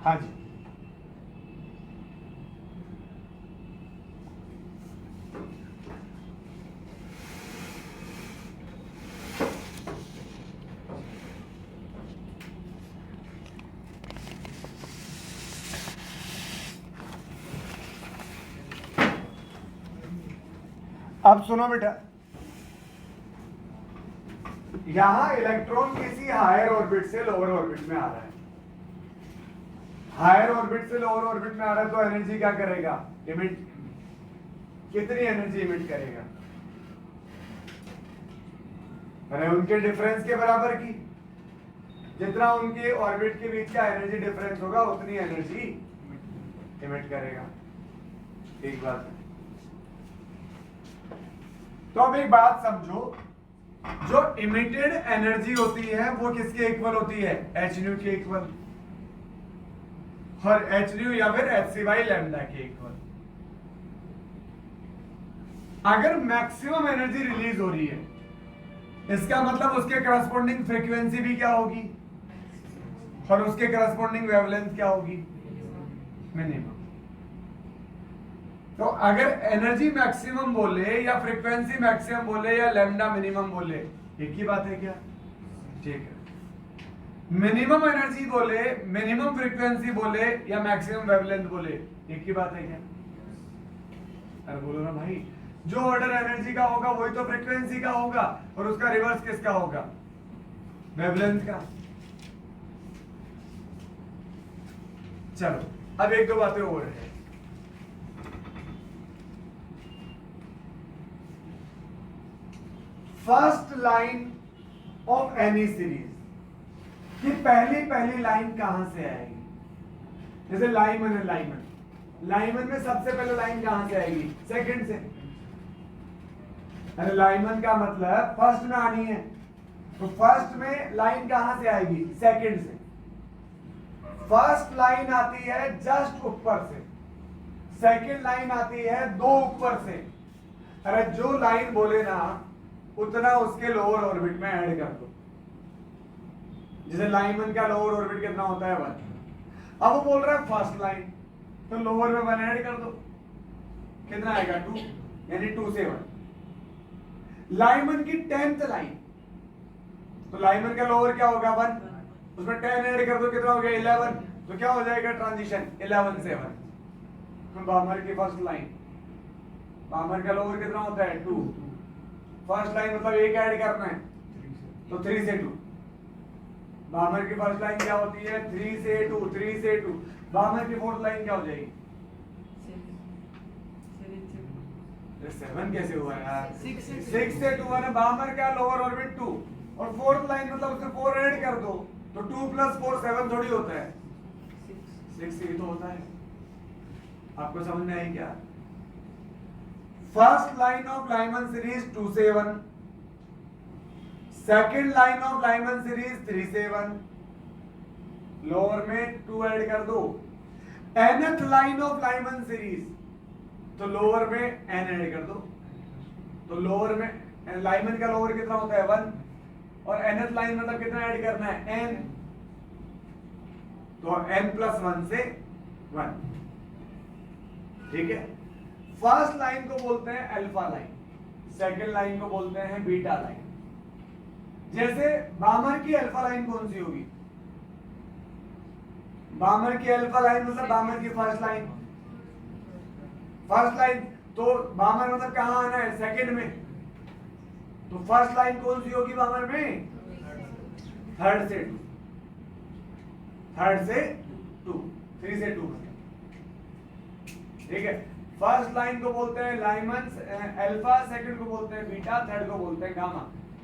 हाँ जी, अब सुनो बेटा, यहां इलेक्ट्रॉन किसी हायर ऑर्बिट से लोअर ऑर्बिट में आ रहा है। हायर ऑर्बिट से लोअर ऑर्बिट में आ रहा है तो एनर्जी क्या करेगा? इमिट। कितनी एनर्जी इमिट करेगा? अरे उनके डिफरेंस के बराबर की, जितना उनके ऑर्बिट के बीच का एनर्जी डिफरेंस होगा उतनी एनर्जी इमिट करेगा। एक बात। तो अब एक बात समझो, जो इमिटेड एनर्जी होती है वो किसके इक्वल होती है? एच न्यू के इक्वल, और एच न्यू या फिर एच सी बाई लैम्डा के इक्वल। अगर मैक्सिमम एनर्जी रिलीज हो रही है, इसका मतलब उसके करस्पॉन्डिंग फ्रीक्वेंसी भी क्या होगी, और उसके करस्पॉन्डिंग वेवलेंथ क्या होगी? मिनिमम। तो अगर एनर्जी मैक्सिमम बोले या फ्रीक्वेंसी मैक्सिमम बोले या लैम्डा मिनिमम बोले, एक ही बात है क्या? ठीक है। मिनिमम एनर्जी बोले, मिनिमम फ्रीक्वेंसी बोले या मैक्सिमम वेवलेंथ बोले, एक ही बात है क्या? अरे बोलो ना भाई, जो ऑर्डर एनर्जी का होगा वही तो फ्रीक्वेंसी का होगा, और उसका रिवर्स किसका होगा? वेवलेंथ का। चलो अब एक दो बातें और है। First line of any series कि पहली लाइन कहां से आएगी? जैसे लाइमन है, लाइमन में सबसे पहले लाइन कहां से आएगी? सेकंड से। अरे लाइमन का मतलब फर्स्ट में आनी है, तो फर्स्ट में लाइन कहां से आएगी? सेकंड से। फर्स्ट लाइन आती है जस्ट ऊपर से, सेकंड लाइन आती है दो ऊपर से। अरे जो लाइन बोले ना उतना उसके लोअर ऑर्बिट में ऐड कर दो। जैसे लाइमन का लोअर ऑर्बिट कितना होता है? 1। अब वो बोल रहा है फर्स्ट लाइन, तो लोअर में 1 ऐड कर दो, कितना आएगा? 2, यानी 2 से 1। लाइमन की 10th लाइन, तो लाइमन का लोअर क्या होगा? 1, उसमें 10 ऐड कर दो, कितना हो गया? 11। तो क्या हो जाएगा ट्रांजिशन? 11 से 1। तो बामर की फर्स्ट लाइन, बामर का लोअर कितना होता है? 2। फर्स्ट लाइन मतलब 1 ऐड करना है, तो 3 से 2, बामर की फर्स्ट लाइन क्या होती है? 3 से 2, 3 से 2। बामर की फोर्थ लाइन क्या हो जाएगी? 7 कैसे हुआ यार? 6 से 2 है ना। बामर क्या? लोअर ऑर्बिट 2, और फोर्थ लाइन मतलब उसमें 4 ऐड कर दो, तो 2 + 4 7 थोड़ी होता है, 6 ही तो होता है। आपको समझ में आई क्या? First line of Lyman series 2 से 1, second line of Lyman series 3 से 1, लोअर में 2 ऐड कर दो। nth line of Lyman series, तो लोअर में n ऐड कर दो, तो लोअर में लाइमन का लोअर कितना होता है? 1, और nth लाइन मतलब कितना ऐड करना है? n, तो n + 1 से 1। ठीक है। फर्स्ट लाइन को बोलते हैं अल्फा लाइन, सेकंड लाइन को बोलते हैं बीटा लाइन। जैसे बामर की अल्फा लाइन कौन सी होगी? बामर की अल्फा लाइन मतलब बामर की फर्स्ट लाइन, फर्स्ट लाइन, तो बामर मतलब कहां आना है? सेकंड में, तो फर्स्ट लाइन कौन सी होगी बामर में? थर्ड से 2, थर्ड से 2, 3 से 2। ठीक है। फर्स्ट लाइन को बोलते हैं लाइमन अल्फा, सेकंड को बोलते हैं बीटा, थर्ड को बोलते हैं gamma.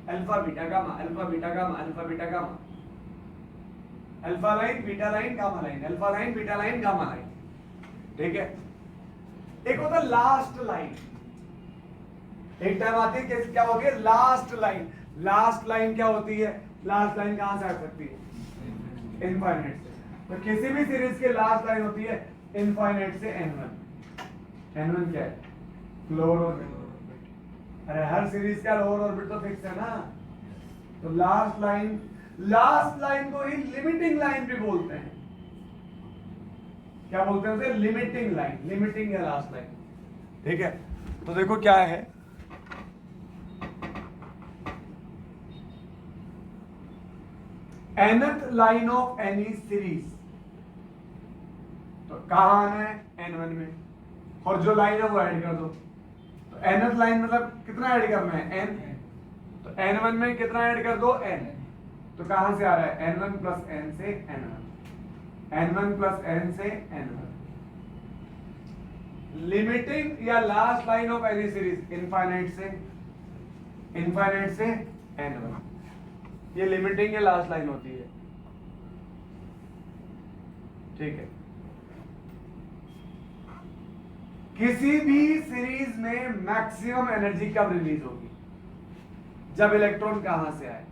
Alpha beta gamma, alpha beta gamma, alpha beta gamma, alpha line, beta line, gamma line, alpha line, beta line, gamma line. ठीक है। एक होता है लास्ट लाइन, एक टाइम आती है कि क्या होगी? Last line. लास्ट लाइन क्या होती है? लास्ट लाइन कहां से आ सकती है? इनफाइनाइट से। तो किसी भी सीरीज की लास्ट लाइन होती है इनफाइनाइट से n1। n1 क्या है? Lower orbit. अरे हर सीरीज का लोअर ऑर्बिट तो फिक्स है ना। तो लास्ट लाइन को ही लिमिटिंग लाइन भी बोलते हैं। क्या बोलते हैं उसे? लिमिटिंग लाइन, लिमिटिंग या लास्ट लाइन। ठीक है। तो देखो क्या है, nth line of any series, तो कहां आना है? n1 में, और जो लाइन है वो ऐड कर दो। तो nth लाइन मतलब कितना ऐड करना है? n, तो n1 में कितना ऐड कर दो? n, तो कहां से आ रहा है? n1 + n से n1, n1 + n से n1। लिमिटिंग या last line of any series infinite से n1, ये लिमिटिंग या लास्ट लाइन होती है। ठीक है। किसी भी सीरीज में मैक्सिमम एनर्जी कब रिलीज होगी? जब इलेक्ट्रॉन कहां से आए?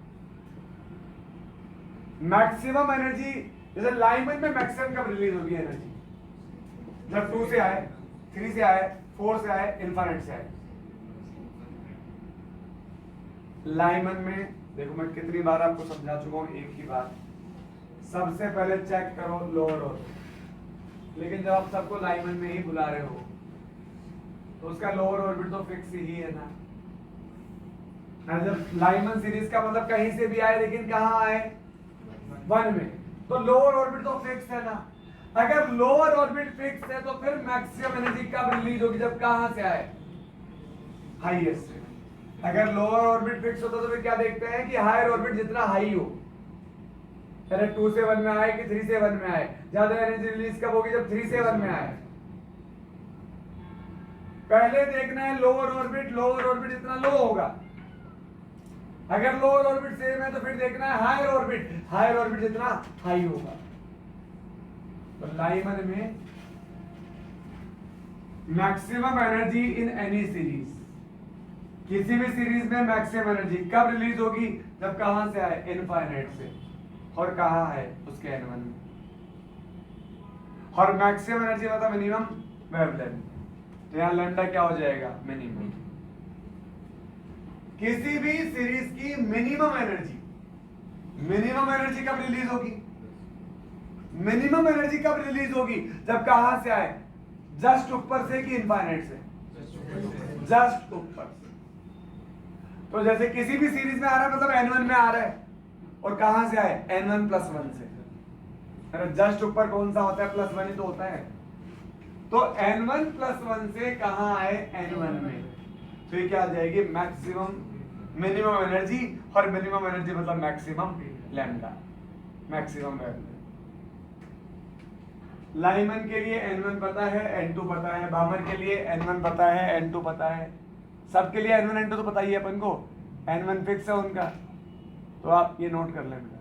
मैक्सिमम एनर्जी, जैसे लाइमन में मैक्सिमम कब रिलीज होगी एनर्जी? जब 2 से आए, 3 से आए, 4 से आए, इनफाइनाइट से आए। लाइमन में देखो मैं कितनी बार आपको समझा चुका हूं एक ही बात, सबसे पहले चेक करो लोअर ऑर्बिट। लेकिन जब आप सबको लाइमन में ही बुला रहे हो तो उसका लोअर ऑर्बिट तो फिक्स ही है ना। जब लाइमन सीरीज का मतलब कहीं से भी आए लेकिन कहां आए? 1 में, तो लोअर ऑर्बिट तो फिक्स है ना। अगर लोअर ऑर्बिट फिक्स है तो फिर मैक्सिमम एनर्जी कब रिलीज होगी? जब कहां से आए? हाईएस्ट से। अगर लोअर ऑर्बिट फिक्स होता तो फिर क्या देखते हैं कि हायर ऑर्बिट जितना हाई हो, पहले 2 से 1 में आए कि 3 से 1 में आए, ज्यादा एनर्जी रिलीज कब होगी? जब 3 से 1 में आए। पहले देखना है लोअर ऑर्बिट जितना लो होगा। अगर लोअर ऑर्बिट सेम है तो फिर देखना है हायर ऑर्बिट जितना हाई होगा। तो लाइमन में maximum energy in any series, किसी भी सीरीज में मैक्सिमम एनर्जी कब रिलीज होगी? जब कहां से आए? इनफाइनाइट से, और कहां है? उसके n1 में। और मैक्सिमम एनर्जी मतलब मिनिमम वेवलेंथ, तो यहां लैम्डा क्या हो जाएगा? मिनिमम। किसी भी सीरीज की मिनिमम एनर्जी कब रिलीज होगी? मिनिमम एनर्जी कब रिलीज होगी? जब कहां से आए? जस्ट ऊपर से कि इनफाइनाइट से? जस्ट ऊपर से। तो जैसे किसी भी सीरीज में आ रहा है मतलब n1 में आ रहा है, और कहां से आए? n1 + 1 से। अरे जस्ट ऊपर कौन सा होता है? +1 ही तो होता है। तो n1 + 1 से कहां आए? n1 में। तो ये क्या आ जाएगी? मैक्सिमम मिनिमम एनर्जी, और मिनिमम एनर्जी मतलब maximum lambda. Maximum value. Lyman के लिए n1 पता है, n2 पता है, बामर के लिए n1 पता है, n2 पता है, सबके लिए n1 n2 तो पता ही है अपन को, n1 फिक्स है उनका, तो आप ये नोट कर लें बेटा।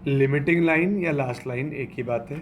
लिमिटिंग लाइन या लास्ट लाइन एक ही बात है।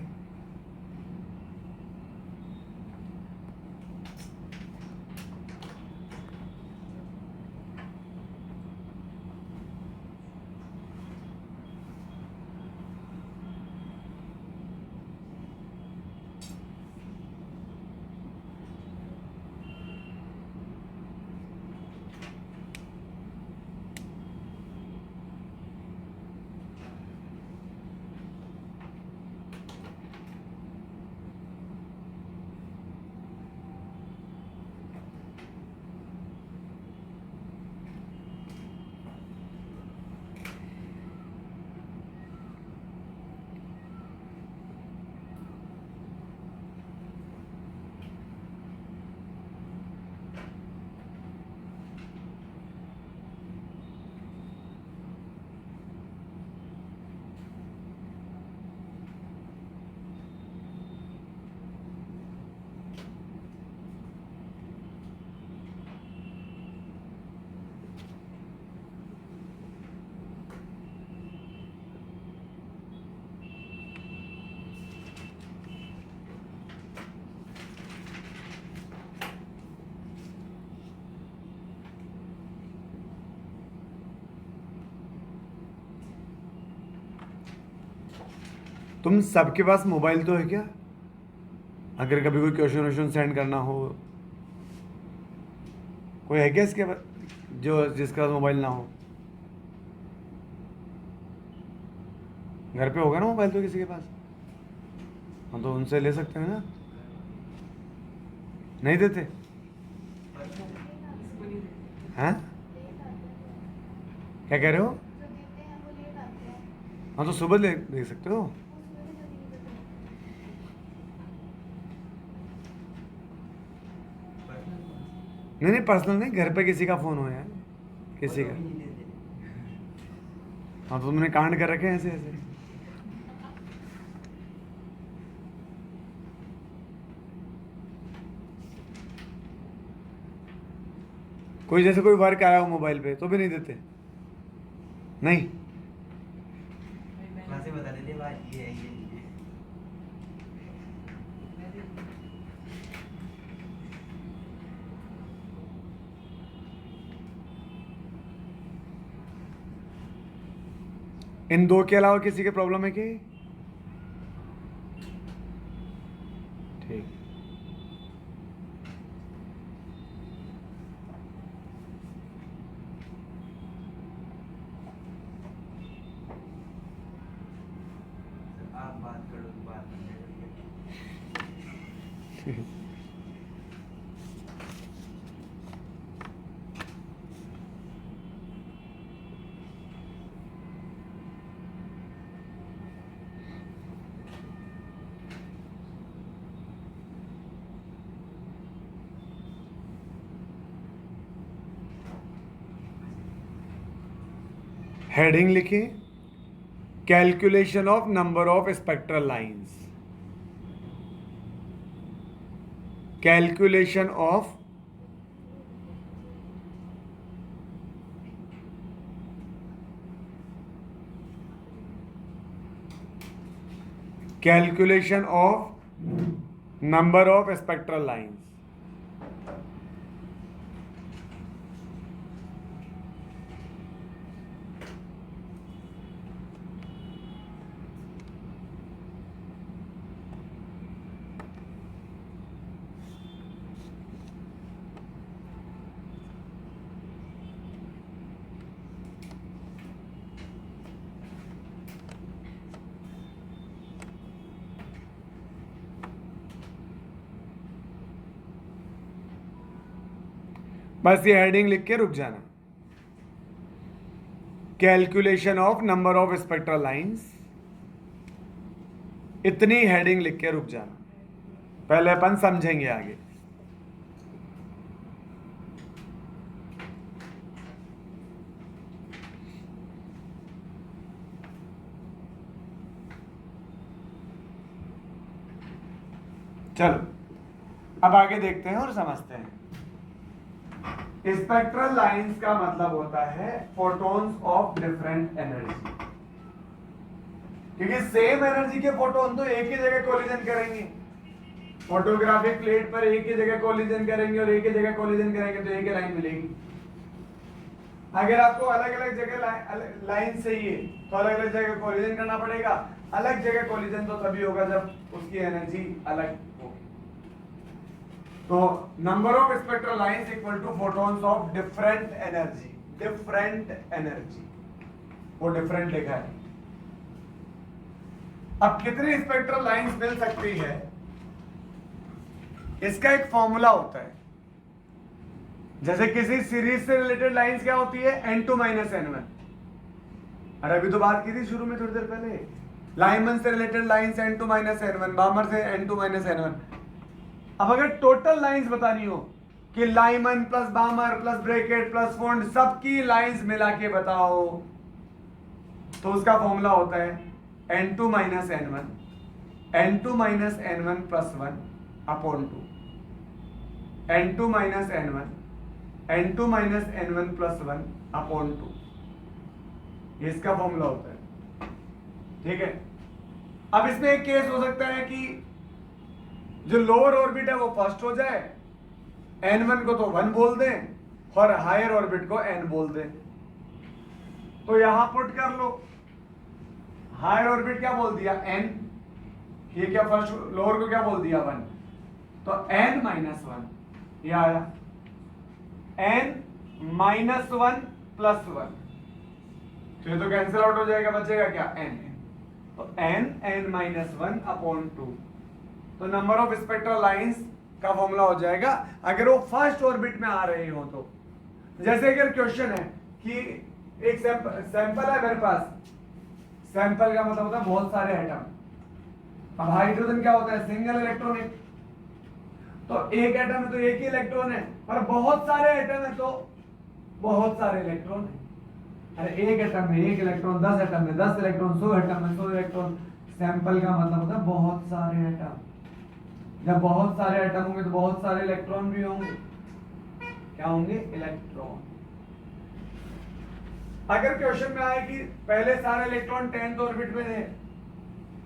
तुम सबके पास मोबाइल तो है क्या? अगर कभी कोई क्वेश्चन वोश्चन सेंड करना हो, कोई है क्या इसके जो जिसका मोबाइल ना हो? घर पे होगा ना मोबाइल तो किसी के पास, हाँ तो उनसे ले सकते हैं ना। नहीं देते हैं? क्या कह रहे हो? हाँ तो सुबह ले दे सकते हो। नहीं नहीं पर्सनल नहीं, घर पे किसी का फोन हो यार, किसी का। हाँ तो तुमने कांड कर रखे हैं ऐसे ऐसे। कोई जैसे कोई वर्क आया हो मोबाइल पे तो भी नहीं देते? नहीं बता देते भाई ये इन दो के अलावा किसी के प्रॉब्लम है कि? ठीक। हेडिंग लिखिए, calculation of number of spectral lines. Calculation of number of spectral lines. बस ये हेडिंग लिख के रुक जाना, calculation of number of spectral lines, इतनी हेडिंग लिख के रुक जाना, पहले अपन समझेंगे आगे। चलो अब आगे देखते हैं और समझते हैं। स्पेक्ट्रल लाइंस का मतलब होता है फोटॉन्स ऑफ डिफरेंट एनर्जी, क्योंकि सेम एनर्जी के फोटोन तो एक ही जगह कोलिजन करेंगे। फोटोग्राफिक प्लेट पर एक ही जगह कोलिजन करेंगे और एक ही जगह कोलिजन करेंगे तो एक ही लाइन मिलेगी। अगर आपको अलग अलग जगह लाइन चाहिए तो अलग अलग जगह कोलिजन करना पड़ेगा। अलग जगह कोलिजन तो तभी होगा जब उसकी एनर्जी अलग होगी। तो number of spectral lines equal to photons of different energy. Different energy, वो डिफरेंट लिखा है। अब कितनी स्पेक्ट्रल लाइंस मिल सकती है, इसका एक फॉर्मूला होता है। जैसे किसी सीरीज से रिलेटेड लाइंस क्या होती है, n2 माइनस n1। अरे अभी तो बात की थी शुरू में थोड़ी देर पहले, लाइमन से related lines n2 minus n1, बामर से n2 माइनस n1। अब अगर टोटल लाइंस बतानी हो कि Lyman plus बामर plus bracket plus fold सबकी लाइंस मिला के बताओ, तो उसका फॉर्मूला होता है n2 minus n1, n2 minus n1 plus 1 upon 2, n2 minus n1, n2 minus n1 plus 1 upon 2, ये इसका फॉर्मूला होता है। ठीक है। अब इसमें एक केस हो सकता है कि जो लोअर ऑर्बिट है वो फर्स्ट हो जाए, n1 को तो 1 बोल दें और हायर ऑर्बिट को n बोल दें। तो यहां पुट कर लो, हायर ऑर्बिट क्या बोल दिया n, ये क्या फर्स्ट लोअर को क्या बोल दिया 1, तो n माइनस 1 ये आया, n माइनस 1 प्लस 1, तो ये तो कैंसिल आउट हो जाएगा, बचेगा क्या n, तो n माइनस 1 अपॉन 2। तो नंबर ऑफ स्पेक्ट्रल लाइंस का फॉर्मूला हो जाएगा अगर वो फर्स्ट ऑर्बिट में आ रहे हो तो। जैसे अगर क्वेश्चन है कि एक सैंपल है मेरे पास, सैंपल का मतलब होता है बहुत सारे एटम। अब हाइड्रोजन क्या होता है, सिंगल इलेक्ट्रॉनिक, तो एक एटम है तो एक ही इलेक्ट्रॉन है, और बहुत सारे एटम है तो बहुत सारे इलेक्ट्रॉन है। अरे एक एटम में एक इलेक्ट्रॉन, 10 एटम में 10 इलेक्ट्रॉन, 100 एटम में 100 इलेक्ट्रॉन। सैंपल का मतलब होता है बहुत सारे एटम। जब बहुत सारे एटम होंगे तो बहुत सारे इलेक्ट्रॉन भी होंगे। क्या होंगे, इलेक्ट्रॉन। अगर क्वेश्चन में आए कि पहले सारे इलेक्ट्रॉन 10th ऑर्बिट में थे,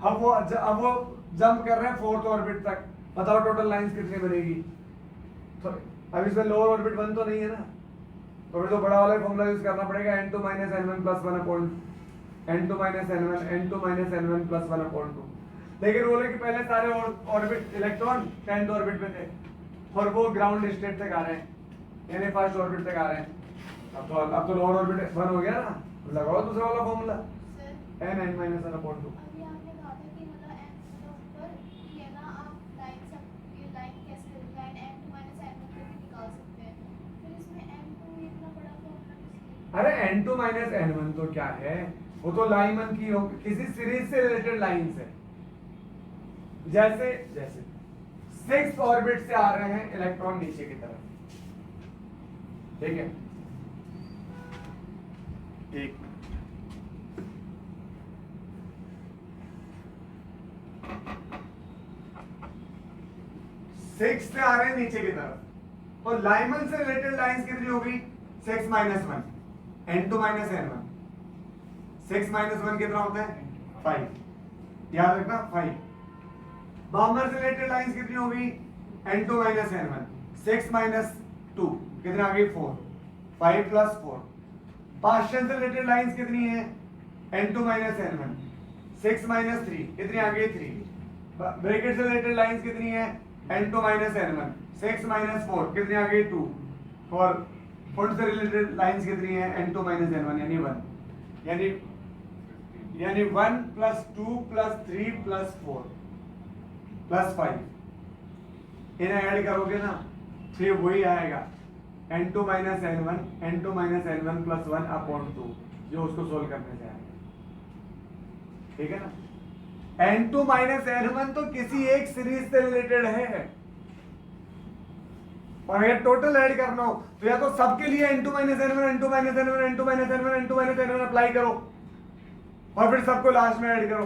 अब वो जंप कर रहे हैं 4th ऑर्बिट तक, बताओ टोटल लाइंस कितनी बनेगी। तो अब इसमें लोअर ऑर्बिट 1 तो नहीं है ना, तो फिर तो बड़ा वाला फॉर्मूला यूज करना पड़ेगा, n2 minus n1 plus 1 upon n2 minus n1, n2 minus n1 plus 1 upon 2। लेकिन बोले कि पहले सारे ऑर्बिट इलेक्ट्रॉन 10th ऑर्बिट में थे और वो ग्राउंड स्टेट तक आ रहे हैं, यानी फर्स्ट ऑर्बिट तक आ रहे हैं। अब तो लोअर ऑर्बिट 1 हो गया ना, तो लगाओ दूसरा वाला फॉर्मूला, n माइनस 1 अपॉन 2। अभी आपने कहा था कि मतलब n से ऊपर ये ना आप लाइन अरे n2 माइनस n1 तो क्या है, वो तो लाइमन की हो, किसी सीरीज से रिलेटेड लाइंस है। जैसे जैसे 6 ऑर्बिट से आ रहे हैं इलेक्ट्रॉन नीचे की तरफ, ठीक है, एक 6 से आ रहे हैं नीचे की तरफ, तो लाइमन से रिलेटेड लाइंस कितनी होगी, 6 minus 1, n2 minus n1। 6 minus 1 कितना होता है, 5, याद रखना 5। बाउंडर से रिलेटेड लाइंस कितनी होगी, n2 माइनस n1। 6 माइनस 2 कितना आ गई, 4, 5 प्लस 4। पार्शियल से रिलेटेड लाइंस कितनी है, n2 माइनस n1। 6 माइनस 3 कितनी आ गई, 3। ब्रैकेट से रिलेटेड लाइंस कितनी है, n2 माइनस n1। 6 माइनस 4 कितनी आ गई, 2। और फुट से रिलेटेड लाइंस कितनी है, n2 माइनस n1 यानी 1, यानी 1 प्लस 2 प्लस 3 प्लस 4 प्लस 5, इन्हें ऐड करोगे ना फिर वही आएगा n2 minus n1, n2 minus n1 plus 1 upon 2, जो उसको सोल्व करने से आएगा, ठीक है ना। n2 माइनस n1 तो किसी एक सीरीज से रिलेटेड है, और अगर टोटल ऐड करना हो तो या तो सबके लिए n2 minus n1, n2 minus n1, n2 minus n1, n2 minus n1 apply करो और फिर सबको लास्ट में ऐड करो,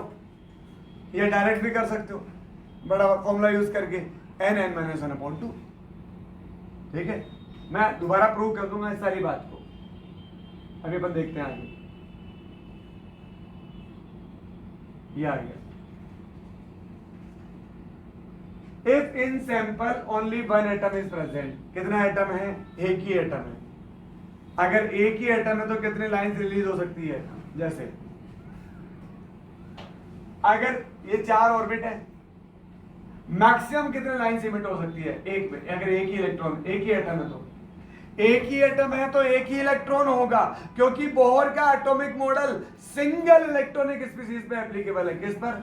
या डायरेक्ट भी कर सकते हो बड़ा फॉर्मूला यूज करके, n माइनस 1 अपॉन 2, ठीक है। मैं दोबारा प्रूव कर दूंगा इस सारी बात को, अभी अपन देखते हैं आगे। ये आ गया, if in sample only 1 atom is present, कितना एटम है, एक ही एटम है। अगर एक ही एटम है तो कितनी लाइंस रिलीज हो सकती है, जैसे अगर ये 4 ऑर्बिट है, मैक्सिमम कितने लाइंस इमिट हो सकती है एक में, अगर एक ही इलेक्ट्रॉन, एक ही एटम है तो एक ही एटम है तो एक ही इलेक्ट्रॉन होगा, क्योंकि बोहर का atomic model single electronic species पे एप्लीकेबल है। किस पर,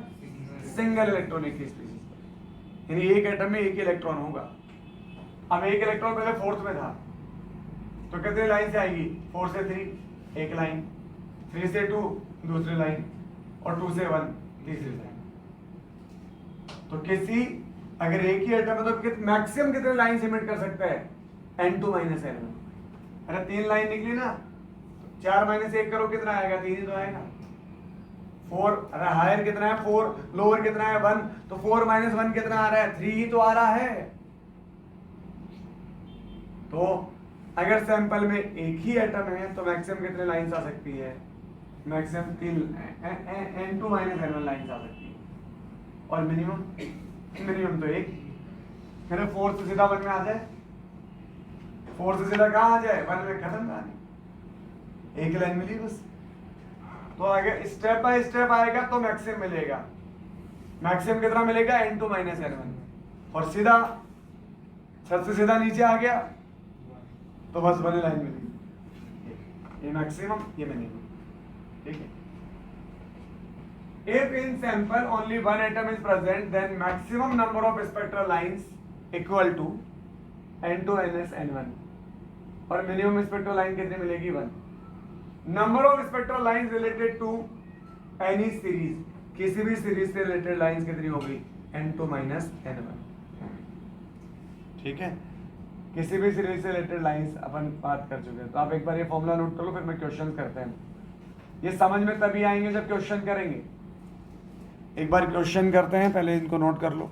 सिंगल इलेक्ट्रॉनिक स्पीशीज पर, यानी एक एटम में एक इलेक्ट्रॉन होगा। अब एक इलेक्ट्रॉन पहले 4th में था तो कितने लाइन से आएगी, 4 से 3 एक लाइन, 3 से 2 दूसरी लाइन, और 2 से 1 तीसरी लाइन। तो किसी अगर एक ही एटम है तो मैक्सिमम कितने लाइन इमिट कर सकता है, n2 माइनस n1। अरे 3 लाइन निकली ना, 4 माइनस 1 करो कितना आएगा, 3 ही तो आएगा। 4, अरे हायर कितना है 4, लोअर कितना है 1, तो 4 माइनस 1 कितना आ रहा है, 3 ही तो आ रहा है। तो अगर सैंपल में एक ही एटम है तो मैक्सिमम कितने लाइंस आ सकती है, maximum 3 n2 minus n1 lines आ सकती है, और मिनिमम तो एक। 4 से सीधा 1 में आ जाए, 4 से सीधा कहाँ आ जाए, 1 में खत्म कहानी, एक लाइन मिली बस। तो अगर स्टेप बाय स्टेप आएगा तो मैक्सिमम मिलेगा, मैक्सिमम कितना मिलेगा, n2 माइनस n1, और सीधा छत से सीधा नीचे आ गया तो बस 1 लाइन मिलेगी, ये मैक्सिमम ये मिनिमम, ठीक है। If in sample only 1 atom is present, then maximum number of spectral lines equal to n2 ns n1, और minimum spectral line कितनी मिलेगी, 1। Number of spectral lines related to any series, किसी भी सीरीज से रिलेटेड लाइंस कितनी होगी, n2 माइनस n1, ठीक है। किसी भी सीरीज से रिलेटेड लाइंस अपन बात कर चुके हैं, तो आप एक बार ये फॉर्मूला नोट कर लो, फिर मैं क्वेश्चन करते हैं। ये समझ में तभी आएंगे जब क्वेश्चन करेंगे। एक बार क्वेश्चन करते हैं, पहले इनको नोट कर लो।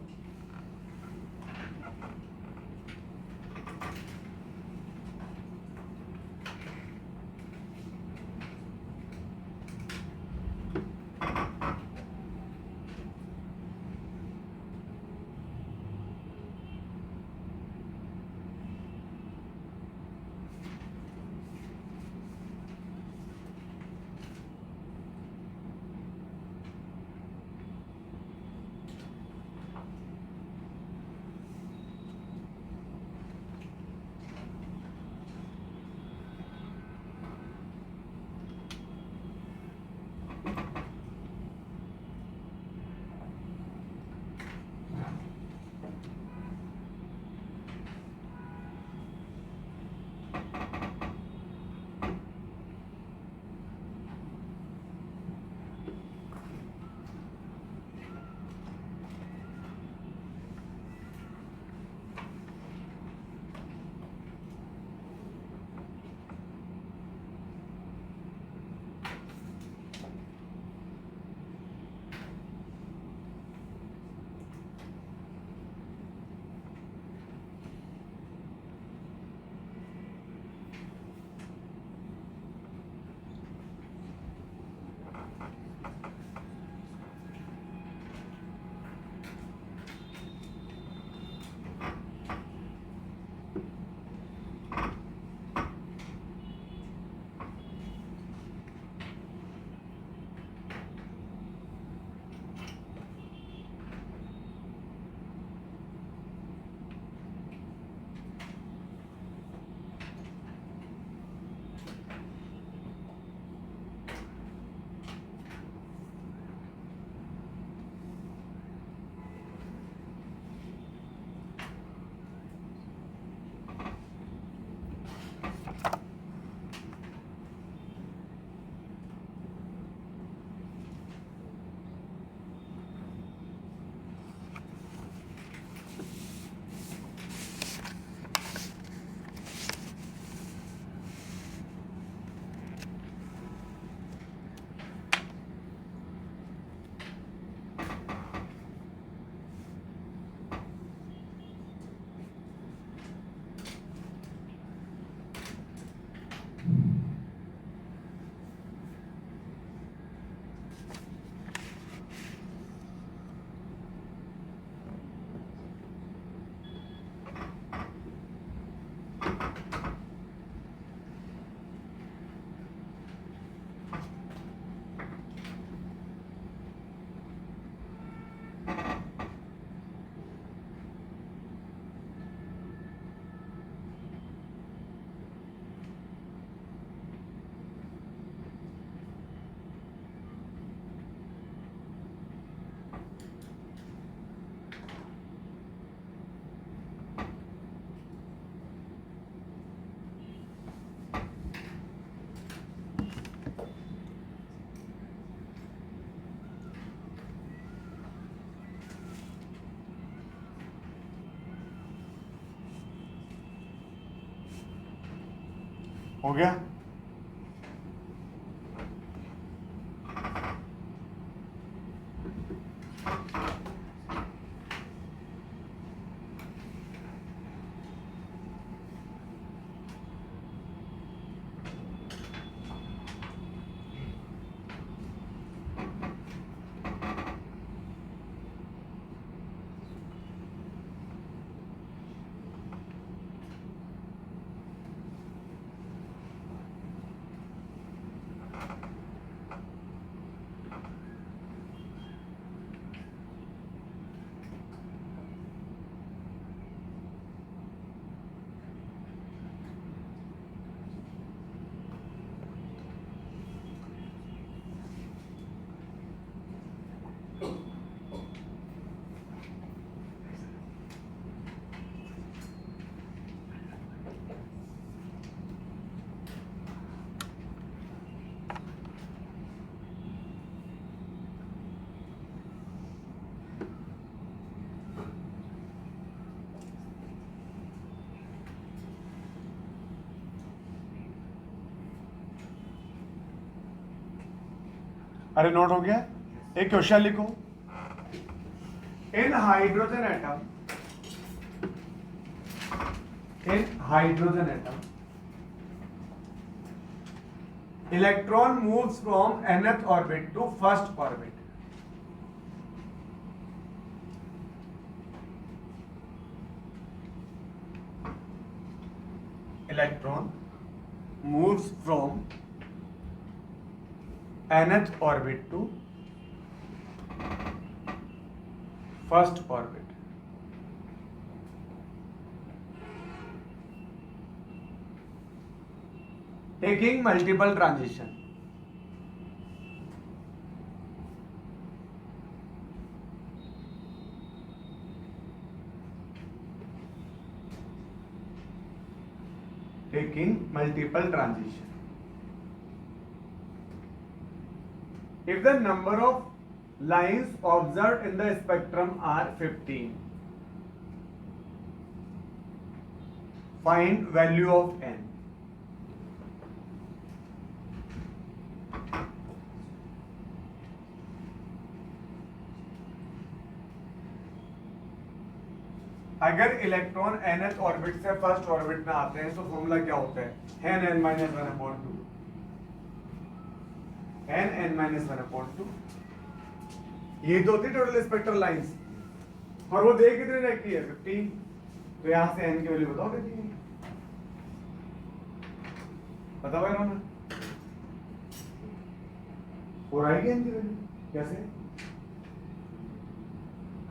हो गया? अरे नोट हो गया? एक क्वेश्चन लिखो। In hydrogen atom electron moves from nth orbit to first orbit. Electron moves from nth orbit to first orbit. Taking multiple transition. Taking multiple transition. If the number of lines observed in the spectrum are 15, find value of n. अगर इलेक्ट्रॉन nth ऑर्बिट से फर्स्ट ऑर्बिट में आते हैं तो फॉर्मूला क्या होता है? n(n-1/2) n(n-1/2). ये तो होती टोटल स्पेक्ट्रल लाइंस, और वो देख कितने रहती है? 15। तो यहां से n की वैल्यू बताओ कितनी है? बताओ यार ना, 4 आएगी n की वैल्यू कैसे?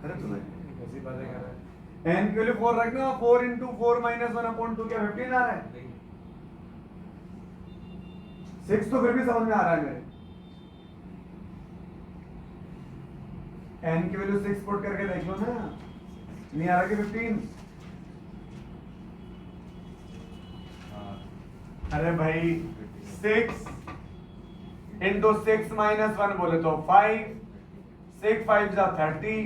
अरे तुम्हें कैसी बातें कर रहा है? n की वैल्यू 4 रखना, 4 × 4 - 1/2 क्या 15 आ रहा है? 6 तो फिर भी समझ में आ रहा है मेरे। n की वैल्यू 6 पुट करके देख लो ना, नहीं आ रहा कि 15? अरे भाई 6 × 6 - 1 बोले तो 5, 6 5 जा 30,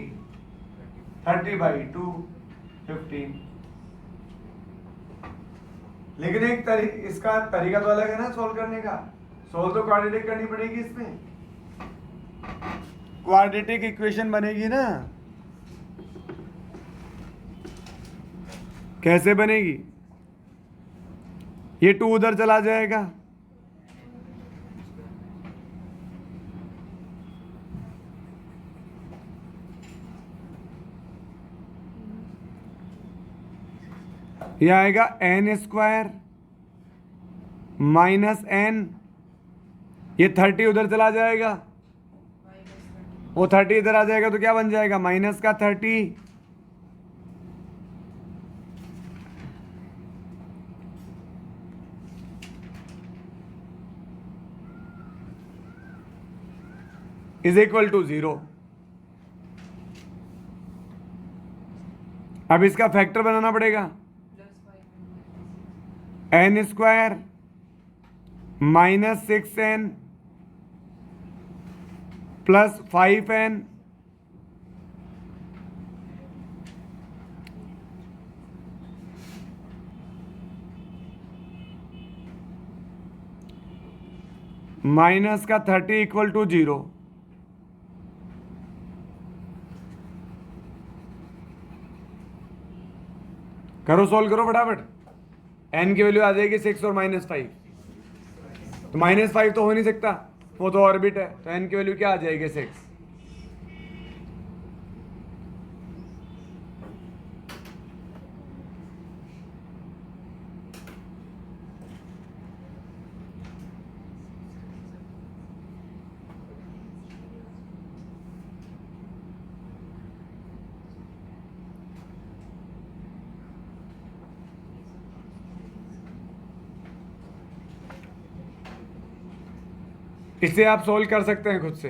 30/2 15। लेकिन एक इसका तरीका तो अलग है ना सोल्व करने का। सोल्व तो क्वाड्रेटिक करनी पड़ेगी, इसमें क्वाड्रेटिक इक्वेशन बनेगी ना। कैसे बनेगी? ये 2 उधर चला जाएगा, ये आएगा n² -n, ये 30 उधर चला जाएगा, वो 30 इधर आ जाएगा तो क्या बन जाएगा? माइनस का 30। Is equal to 0। अब इसका फैक्टर बनाना पड़ेगा, n square minus 6n plus 5n minus का 30 इक्वल टू 0। करो, सोल्व करो फटाफट। n की वैल्यू आ जाएगी 6 और -5, तो -5 तो हो नहीं सकता, वो तो ऑर्बिट है, तो n की वैल्यू क्या आ जाएगी 6। इसे आप सोल्व कर सकते हैं खुद से।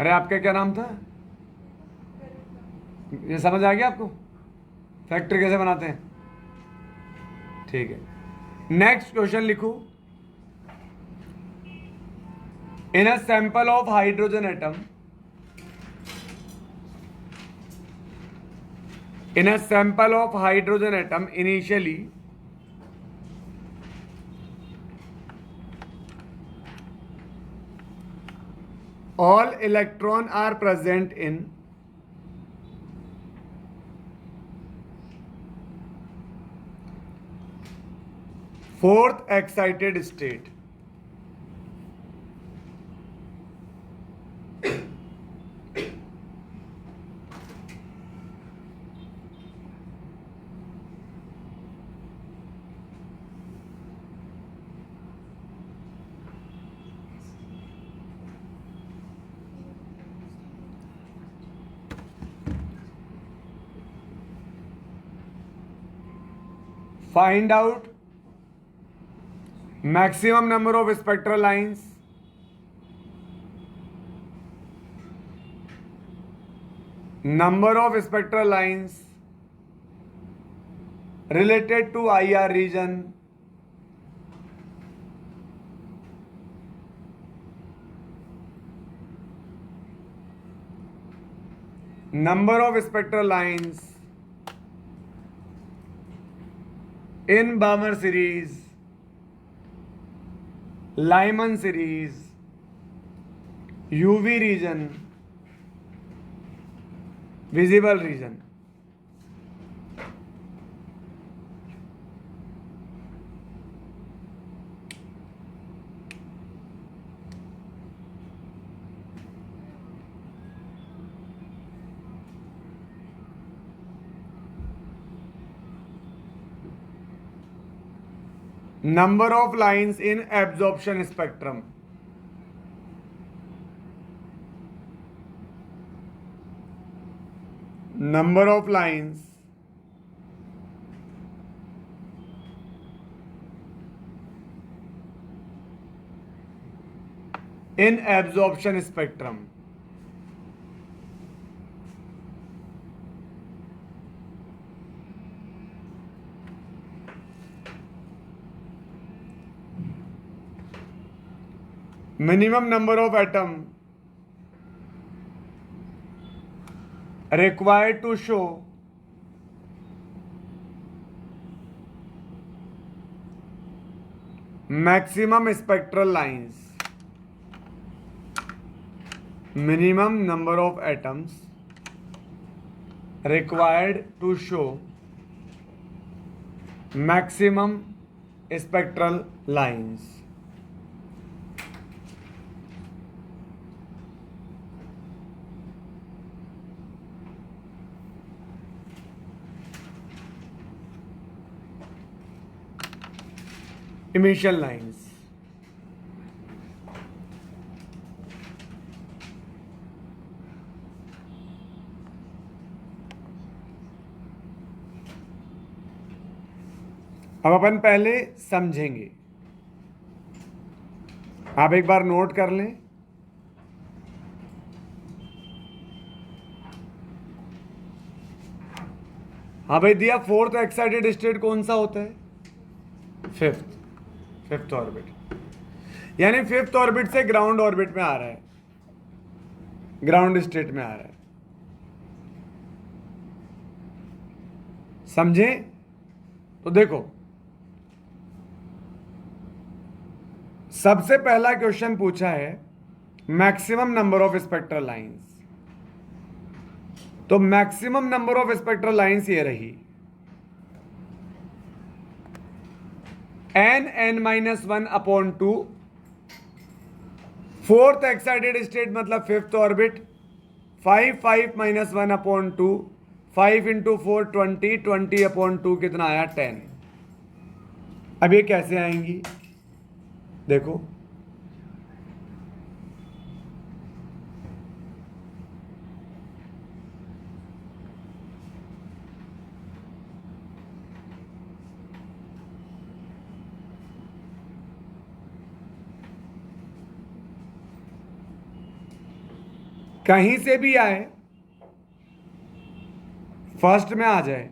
अरे आपका क्या नाम था? ये समझ आ गया आपको फैक्टर कैसे बनाते हैं? ठीक है, नेक्स्ट क्वेश्चन लिखो। In a sample of hydrogen atom, in a sample of hydrogen atom initially all electron are present in fourth excited state. Find out maximum number of spectral lines related to IR region number of spectral lines in Balmer series, Lyman series, UV region, visible region. Number of lines in absorption spectrum. Number of lines in absorption spectrum. Minimum number of atom required to show maximum spectral lines. Minimum number of atoms required to show maximum spectral lines. Emission lines. अब अपन पहले समझेंगे, आप एक बार नोट कर लें। हाँ भाई दिया, फोर्थ एक्साइटेड स्टेट कौन सा होता है? फिफ्थ ऑर्बिट, यानी फिफ्थ ऑर्बिट से ग्राउंड ऑर्बिट में आ रहा है, ग्राउंड स्टेट में आ रहा है। समझे? तो देखो, सबसे पहला क्वेश्चन पूछा है maximum number of spectral lines. तो maximum number of spectral lines ये रही n(n-1/2). फोर्थ एक्साइटेड स्टेट मतलब फिफ्थ ऑर्बिट, 5(5-1/2), 5 × 4 20, 20/2 कितना आया? 10। अब ये कैसे आएंगी देखो, कहीं से भी आए, फर्स्ट में आ जाए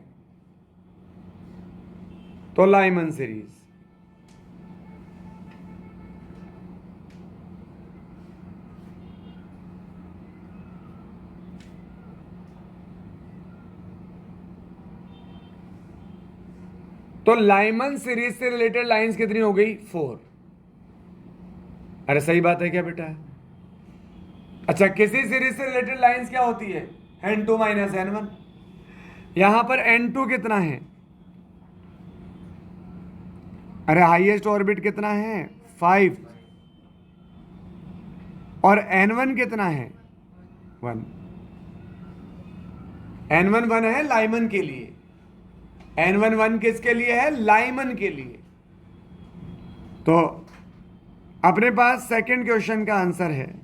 तो लाइमन सीरीज। तो लाइमन सीरीज से रिलेटेड लाइंस कितनी हो गई? 4। अरे सही बात है क्या बेटा? अच्छा, किसी सीरीज से रिलेटेड लाइंस क्या होती है? n2 - n1। यहां पर n2 कितना है? अरे हाईएस्ट ऑर्बिट कितना है? 5। और n1 कितना है? 1। n1 1 है लाइमन के लिए, n1 1 किसके लिए है? लाइमन के लिए। तो अपने पास सेकंड क्वेश्चन का आंसर है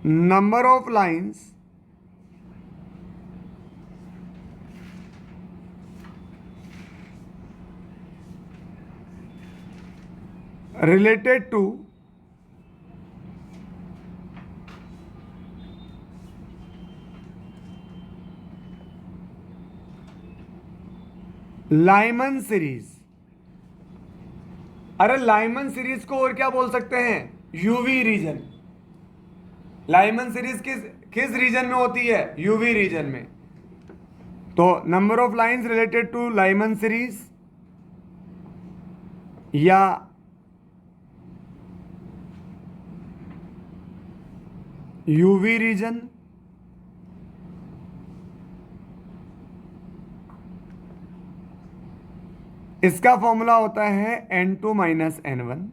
number of lines related to Lyman series. अरे लाइमन सीरीज को और क्या बोल सकते हैं? UV region. लाइमन सीरीज किस रीजन में होती है? यूवी रीजन में। तो number of lines related to Lyman series या यूवी रीजन, इसका फॉर्मूला होता है n2 - n1।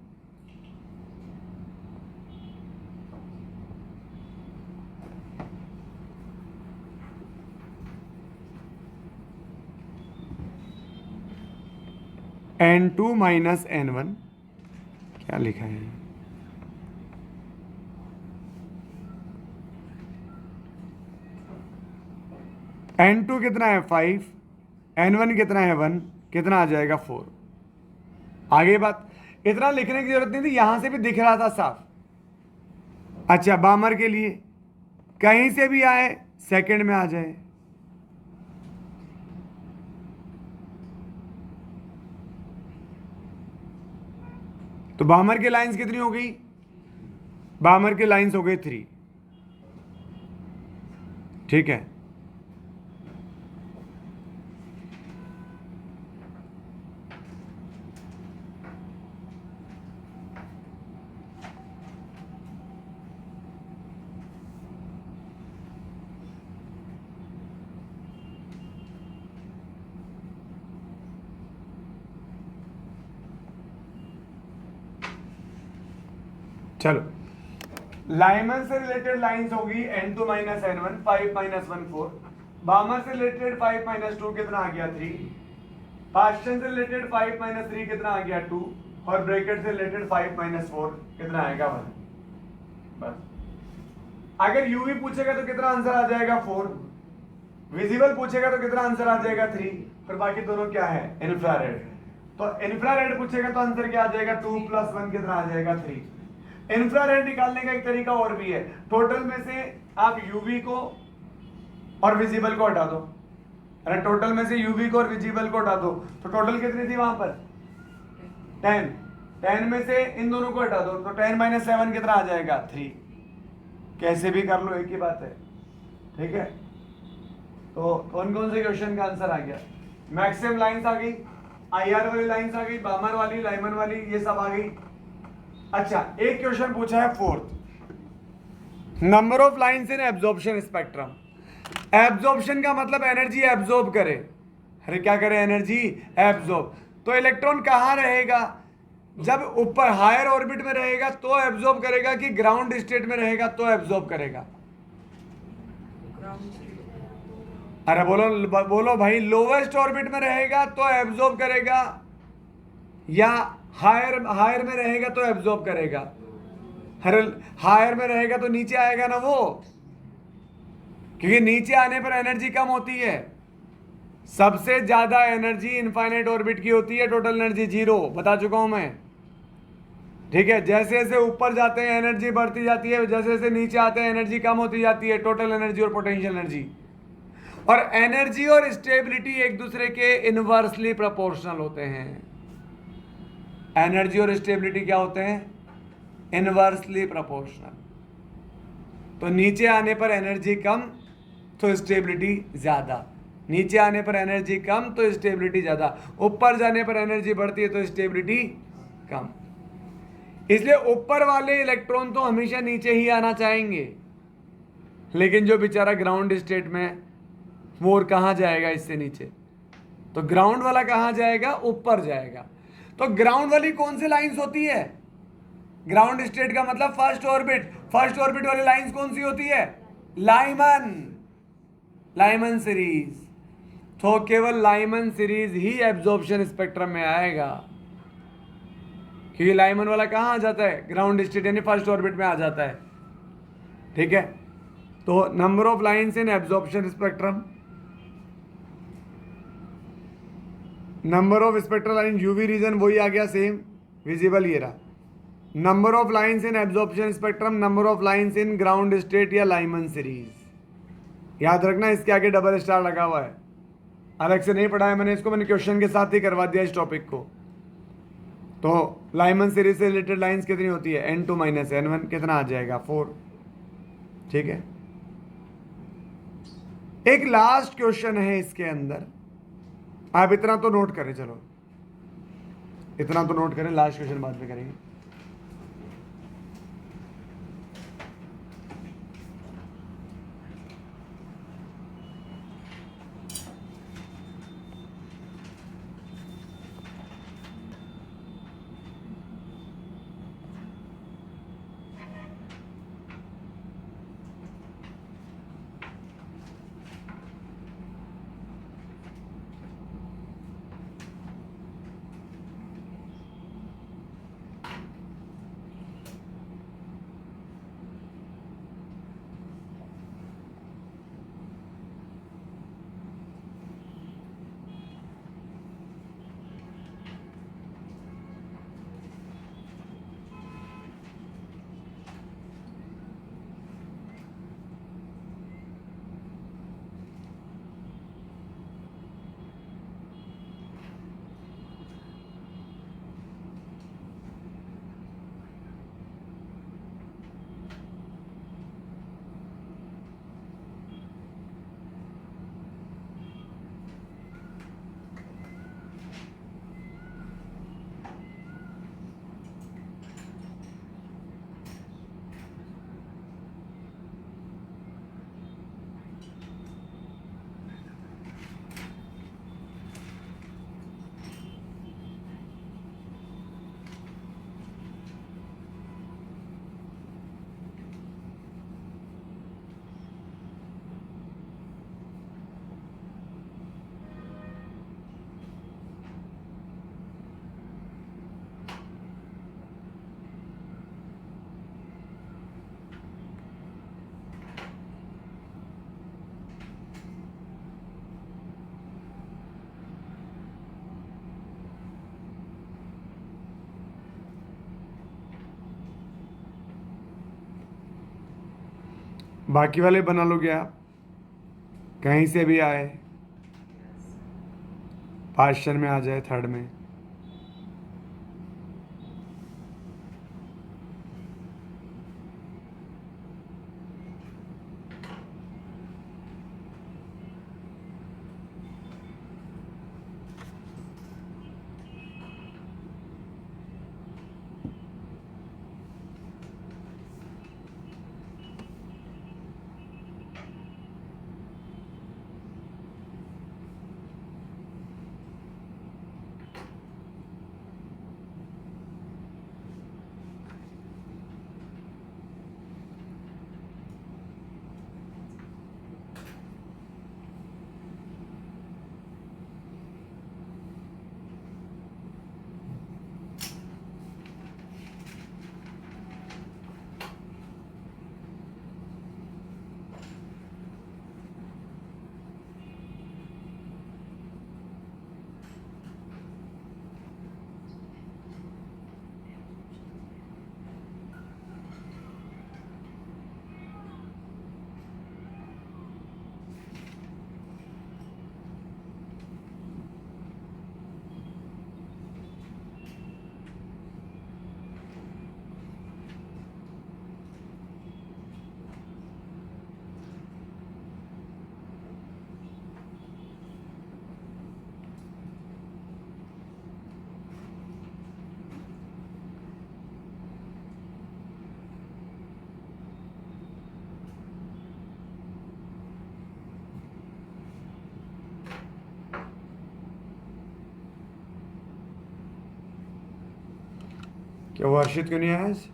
n2 - n1 क्या लिखा है? n2 कितना है? 5। n1 कितना है? 1। कितना आ जाएगा? 4। आगे बात, इतना लिखने की जरूरत नहीं थी, यहां से भी दिख रहा था साफ। अच्छा, बामर के लिए कहीं से भी आए सेकंड में आ जाए। तो बामर की लाइंस कितनी हो गई? बामर की लाइंस हो गई 3। ठीक है, चलो लाइमन से रिलेटेड लाइंस होगी n2 - n1, 5 - 1 4। बामर से रिलेटेड 5 - 2 कितना आ गया? 3। पास्टन से रिलेटेड 5 - 3 कितना आ गया? 2। और ब्रैकेट से रिलेटेड 5 - 4 कितना आएगा? 1। बस। अगर यूवी पूछेगा तो कितना आंसर आ जाएगा? 4। विजिबल पूछेगा तो कितना आंसर आ जाएगा? 3। फिर बाकी दोनों क्या है? इंफ्रारेड। तो इंफ्रारेड पूछेगा तो आंसर क्या आ जाएगा? 2 + 1 कितना आ जाएगा? 3। इंफ्रारेड निकालने का एक तरीका और भी है। टोटल में से आप यूवी को और विजिबल को हटा दो, अरे टोटल में से यूवी को और विजिबल को हटा दो, तो टोटल कितनी थी वहां पर 10, 10 में से इन दोनों को हटा दो तो 10 - 7 कितना आ जाएगा 3। कैसे भी कर लो एक ही बात है, ठीक है। तो कौन कौन से क्वेश्चन का आंसर आ गया, मैक्सिमम लाइंस आ गई, आईआर वाली लाइंस आ गई, बामर वाली, लाइमन वाली, ये सब आ गई। अच्छा एक क्वेश्चन पूछा है fourth, number of lines in absorption spectrum. Absorption का मतलब एनर्जी एब्जॉर्ब करे, अरे क्या करे, एनर्जी एब्जॉर्ब। तो इलेक्ट्रॉन कहां रहेगा, जब ऊपर हायर ऑर्बिट में रहेगा तो एब्जॉर्ब करेगा कि ग्राउंड स्टेट में रहेगा तो एब्जॉर्ब करेगा, अरे बोलो बोलो भाई, लोवेस्ट ऑर्बिट में रहेगा तो एब्जॉर्ब करेगा या हायर में रहेगा तो एब्जॉर्ब करेगा, अरे हायर में रहेगा तो नीचे आएगा ना वो, क्योंकि नीचे आने पर एनर्जी कम होती है। सबसे ज्यादा एनर्जी इनफाइनाइट ऑर्बिट की होती है, टोटल एनर्जी 0, बता चुका हूं मैं, ठीक है। जैसे जैसे ऊपर जाते हैं एनर्जी बढ़ती जाती है, जैसे जैसे नीचे आते हैं एनर्जी कम होती जाती है, टोटल एनर्जी और पोटेंशियल एनर्जी। और एनर्जी और स्टेबिलिटी एक दूसरे के इनवर्सली प्रोपोर्शनल होते हैं। एनर्जी और स्टेबिलिटी क्या होते हैं, इनवर्सली प्रोपोर्शनल। तो नीचे आने पर एनर्जी कम तो स्टेबिलिटी ज्यादा, नीचे आने पर एनर्जी कम तो स्टेबिलिटी ज्यादा, ऊपर जाने पर एनर्जी बढ़ती है तो स्टेबिलिटी कम। इसलिए ऊपर वाले इलेक्ट्रॉन तो हमेशा नीचे ही आना चाहेंगे, लेकिन जो बेचारा ग्राउंड स्टेट में वो और कहां जाएगा इससे नीचे, तो ग्राउंड वाला कहां जाएगा, ऊपर जाएगा। तो ग्राउंड वाली कौन सी लाइंस होती है, ग्राउंड स्टेट का मतलब फर्स्ट ऑर्बिट, फर्स्ट ऑर्बिट वाली लाइंस कौन सी होती है, लाइमन, लाइमन सीरीज। तो केवल लाइमन सीरीज ही एब्जॉर्प्शन स्पेक्ट्रम में आएगा, क्योंकि लाइमन वाला कहां आ जाता है, ग्राउंड स्टेट यानी फर्स्ट ऑर्बिट में आ जाता है, ठीक है। तो number of lines in absorption spectrum, number of spectral line UV region वही आ गया सेम, विजिबल ये रहा। Number of lines in absorption spectrum, number of lines in ground state या लाइमन सीरीज। याद रखना इसके आगे डबल स्टार लगा हुआ है, अलग से नहीं पढ़ाया मैंने इसको, मैंने क्वेश्चन के साथ ही करवा दिया इस टॉपिक को। तो लाइमन सीरीज से रिलेटेड लाइंस कितनी होती है, n2 - n1 कितना आ जाएगा 4, ठीक है। एक लास्ट क्वेश्चन है इसके अंदर, आप इतना तो नोट करें, चलो इतना तो नोट करें, लास्ट क्वेश्चन बाद में करेंगे। बाकी वाले बना लोगे आप। कहीं से भी आए, पास्चर में आ जाए, थर्ड में। क्या वो हर्षित क्यों नहीं आया आज?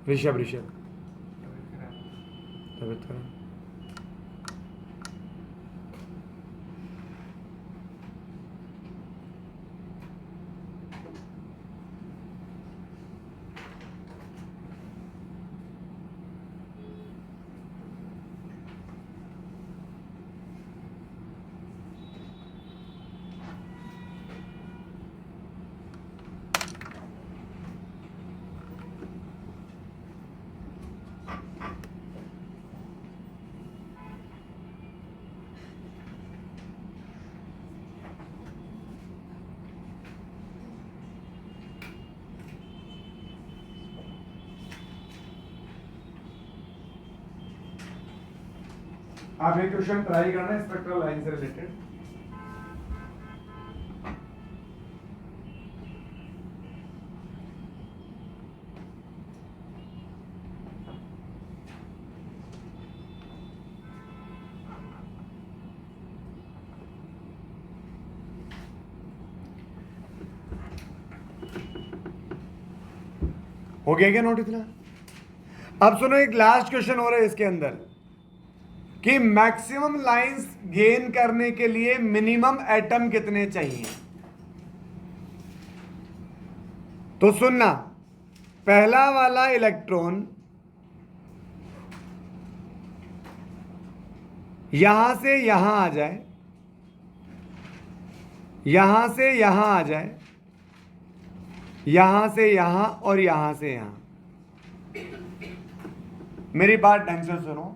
ऋषभ ऋषभ तबीयत खराब। आप एक क्वेश्चन ट्राई करना स्पेक्ट्रल लाइन से रिलेटेड। हो गया क्या नोट इतना? अब सुनो, एक लास्ट क्वेश्चन हो रहा है इसके अंदर कि मैक्सिमम लाइंस गेन करने के लिए मिनिमम एटम कितने चाहिए। तो सुनना, पहला वाला इलेक्ट्रॉन यहां से यहां आ जाए, यहां से यहां आ जाए, यहां से यहां और यहां से यहां। मेरी बात ढंग से सुनो,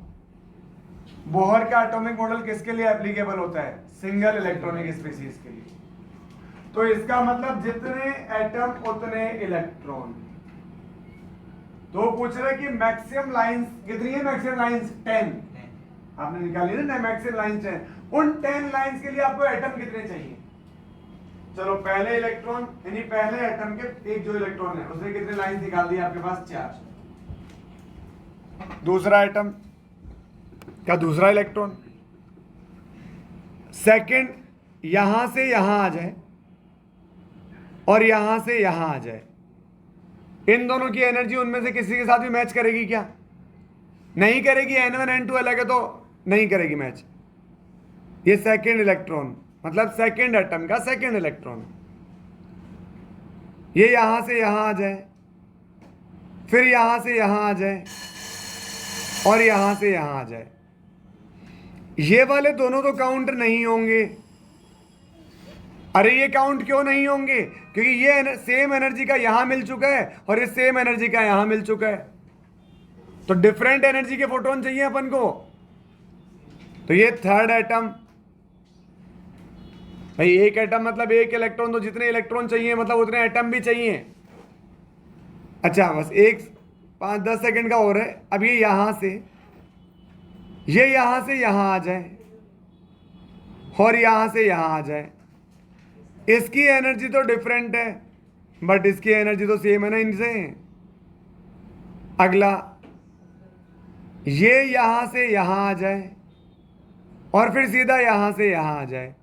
बोहर का एटॉमिक मॉडल किसके लिए एप्लीकेबल होता है? सिंगल इलेक्ट्रॉनिक स्पीशीज के लिए। तो इसका मतलब जितने एटम उतने इलेक्ट्रॉन। तो पूछ रहे कि मैक्सिमम लाइंस कितनी है? मैक्सिमम लाइंस 10 आपने निकाली ना, मैक्सिमम लाइंस 10। उन 10 लाइंस के लिए आपको एटम कितने चाहिए? चलो, पहले इलेक्ट्रॉन यानी पहले एटम के एक जो इलेक्ट्रॉन है उसने कितने लाइंस निकाल दी आपके पास? 4। दूसरा एटम का दूसरा इलेक्ट्रॉन सेकंड यहां से यहां आ जाए और यहां से यहां आ जाए। इन दोनों की एनर्जी उनमें से किसी के साथ भी मैच करेगी क्या? नहीं करेगी। N1 N2 अलग है तो नहीं करेगी मैच। ये सेकंड इलेक्ट्रॉन मतलब सेकंड एटम का सेकंड इलेक्ट्रॉन, ये यहां से यहां आ जाए, फिर यहां से यहां आ जाए और यहां से यहां आ जाए। ये वाले दोनों तो काउंट नहीं होंगे। अरे ये काउंट क्यों नहीं होंगे? क्योंकि ये सेम एनर्जी का यहां मिल चुका है और ये सेम एनर्जी का यहां मिल चुका है। तो डिफरेंट एनर्जी के फोटोन चाहिए अपन को। तो ये थर्ड एटम, भाई एक एटम मतलब एक इलेक्ट्रॉन, तो जितने इलेक्ट्रॉन चाहिए मतलब उतने एटम भी चाहिए। अच्छा बस एक 5-10 सेकंड का और है। अब ये यहां से यहां आ जाए और यहां से यहां आ जाए, इसकी एनर्जी तो डिफरेंट है बट इसकी एनर्जी तो सेम है ना इनसे। अगला ये यहां से यहां आ जाए और फिर सीधा यहां से यहां आ जाए,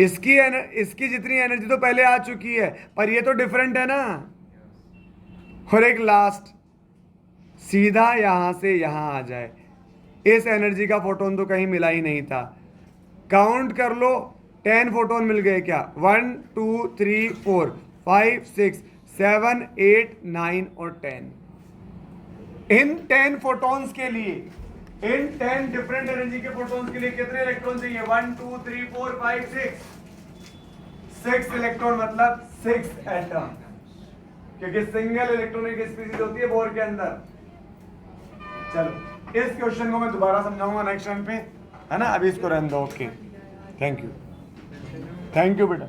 इसकी जितनी एनर्जी तो पहले आ चुकी है पर ये तो डिफरेंट है ना। और एक लास्ट सीधा यहां से यहां आ जाए, इस एनर्जी का फोटोन तो कहीं मिला ही नहीं था। काउंट कर लो 10 फोटोन मिल गए क्या? 1 2 3 4 5 6 7 8 9 और 10। इन 10 फोटोन्स के लिए, इन 10 डिफरेंट एनर्जी के फोटोन्स के लिए कितने इलेक्ट्रॉन चाहिए? 1 2 3 4 5 6 इलेक्ट्रॉन, मतलब 6 एटम, क्योंकि सिंगल इलेक्ट्रॉनिक स्पीसीज होती है बोर के अंदर। चलो इस क्वेश्चन को मैं दोबारा समझाऊंगा नेक्स्ट टाइम पे, है ना। अभी इसको रहने दो। ओके, थैंक यू बेटा।